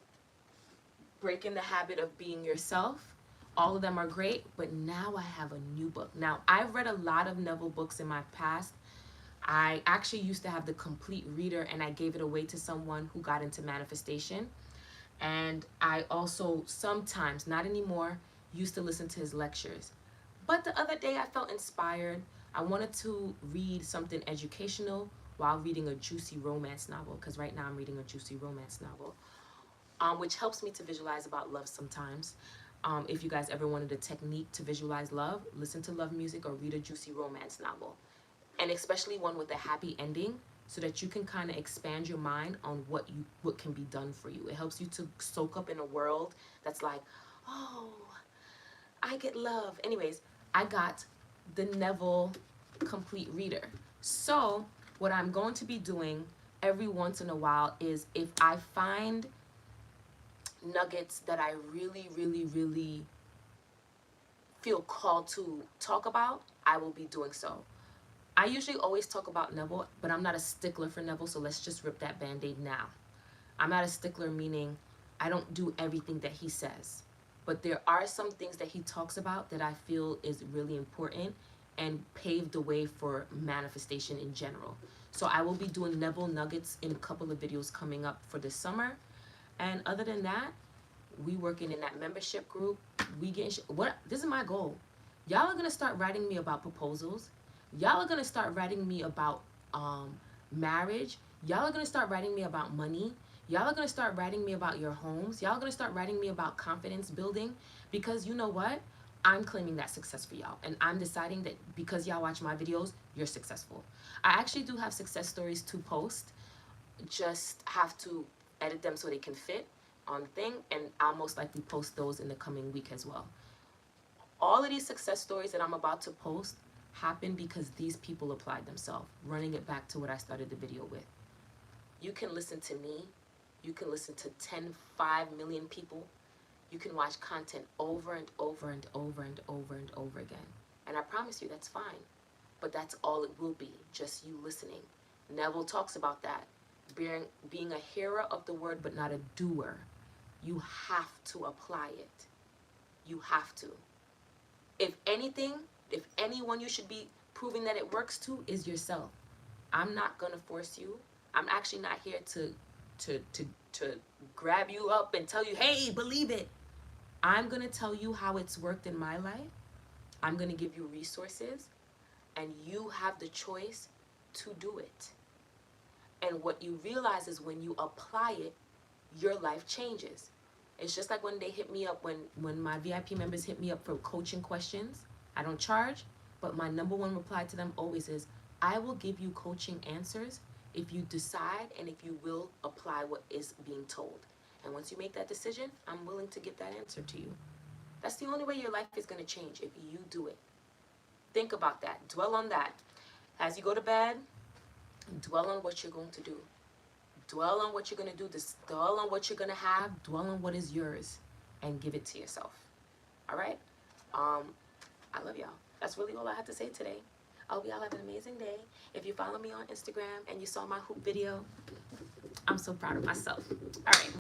Breaking the Habit of Being Yourself. All of them are great, but now I have a new book. Now, I've read a lot of Neville books in my past. I actually used to have the complete reader, and I gave it away to someone who got into manifestation. And I also sometimes, not anymore, used to listen to his lectures. But the other day I felt inspired. I wanted to read something educational while reading a juicy romance novel, because right now I'm reading a juicy romance novel, which helps me to visualize about love sometimes. If you guys ever wanted a technique to visualize love, listen to love music or read a juicy romance novel. And especially one with a happy ending, so that you can kind of expand your mind on what can be done for you. It helps you to soak up in a world that's like, oh, I get love. Anyways, I got the Neville complete reader. So what I'm going to be doing every once in a while is, if I find nuggets that I really feel called to talk about, I will be doing so. I usually always talk about Neville, but I'm not a stickler for Neville, so let's just rip that band-aid now. I'm not a stickler, meaning I don't do everything that he says. But there are some things that he talks about that I feel is really important and paved the way for manifestation in general. So I will be doing Neville nuggets in a couple of videos coming up for this summer. And other than that, we working in that membership group. We getting this is my goal. Y'all are gonna start writing me about proposals. Y'all are gonna start writing me about marriage. Y'all are gonna start writing me about money. Y'all are gonna start writing me about your homes. Y'all are gonna start writing me about confidence building, because you know what? I'm claiming that success for y'all. And I'm deciding that because y'all watch my videos, you're successful. I actually do have success stories to post. Just have to edit them so they can fit on the thing. And I'll most likely post those in the coming week as well. All of these success stories that I'm about to post happen because these people applied themselves. Running it back to what I started the video with. You can listen to me. You can listen to 5 million people. You can watch content over and over and over and over and over again. And I promise you that's fine. But that's all it will be, just you listening. Neville talks about that. Being a hearer of the word but not a doer. You have to apply it. You have to. If anything, if anyone you should be proving that it works to is yourself. I'm not going to force you. I'm actually not here to grab you up and tell you, hey, believe it. I'm going to tell you how it's worked in my life. I'm going to give you resources, and you have the choice to do it. And what you realize is when you apply it, your life changes. It's just like when they hit me up, when my VIP members hit me up for coaching questions. I don't charge, but my number one reply to them always is, I will give you coaching answers if you decide and if you will apply what is being told. And once you make that decision, I'm willing to give that answer to you. That's the only way your life is going to change, if you do it. Think about that. Dwell on that. As you go to bed, dwell on what you're going to do. Dwell on what you're going to do. Dwell on what you're going to have. Dwell on what is yours. And give it to yourself. All right? I love y'all. That's really all I had to say today. I hope y'all have an amazing day. If you follow me on Instagram and you saw my hoop video, I'm so proud of myself. All right.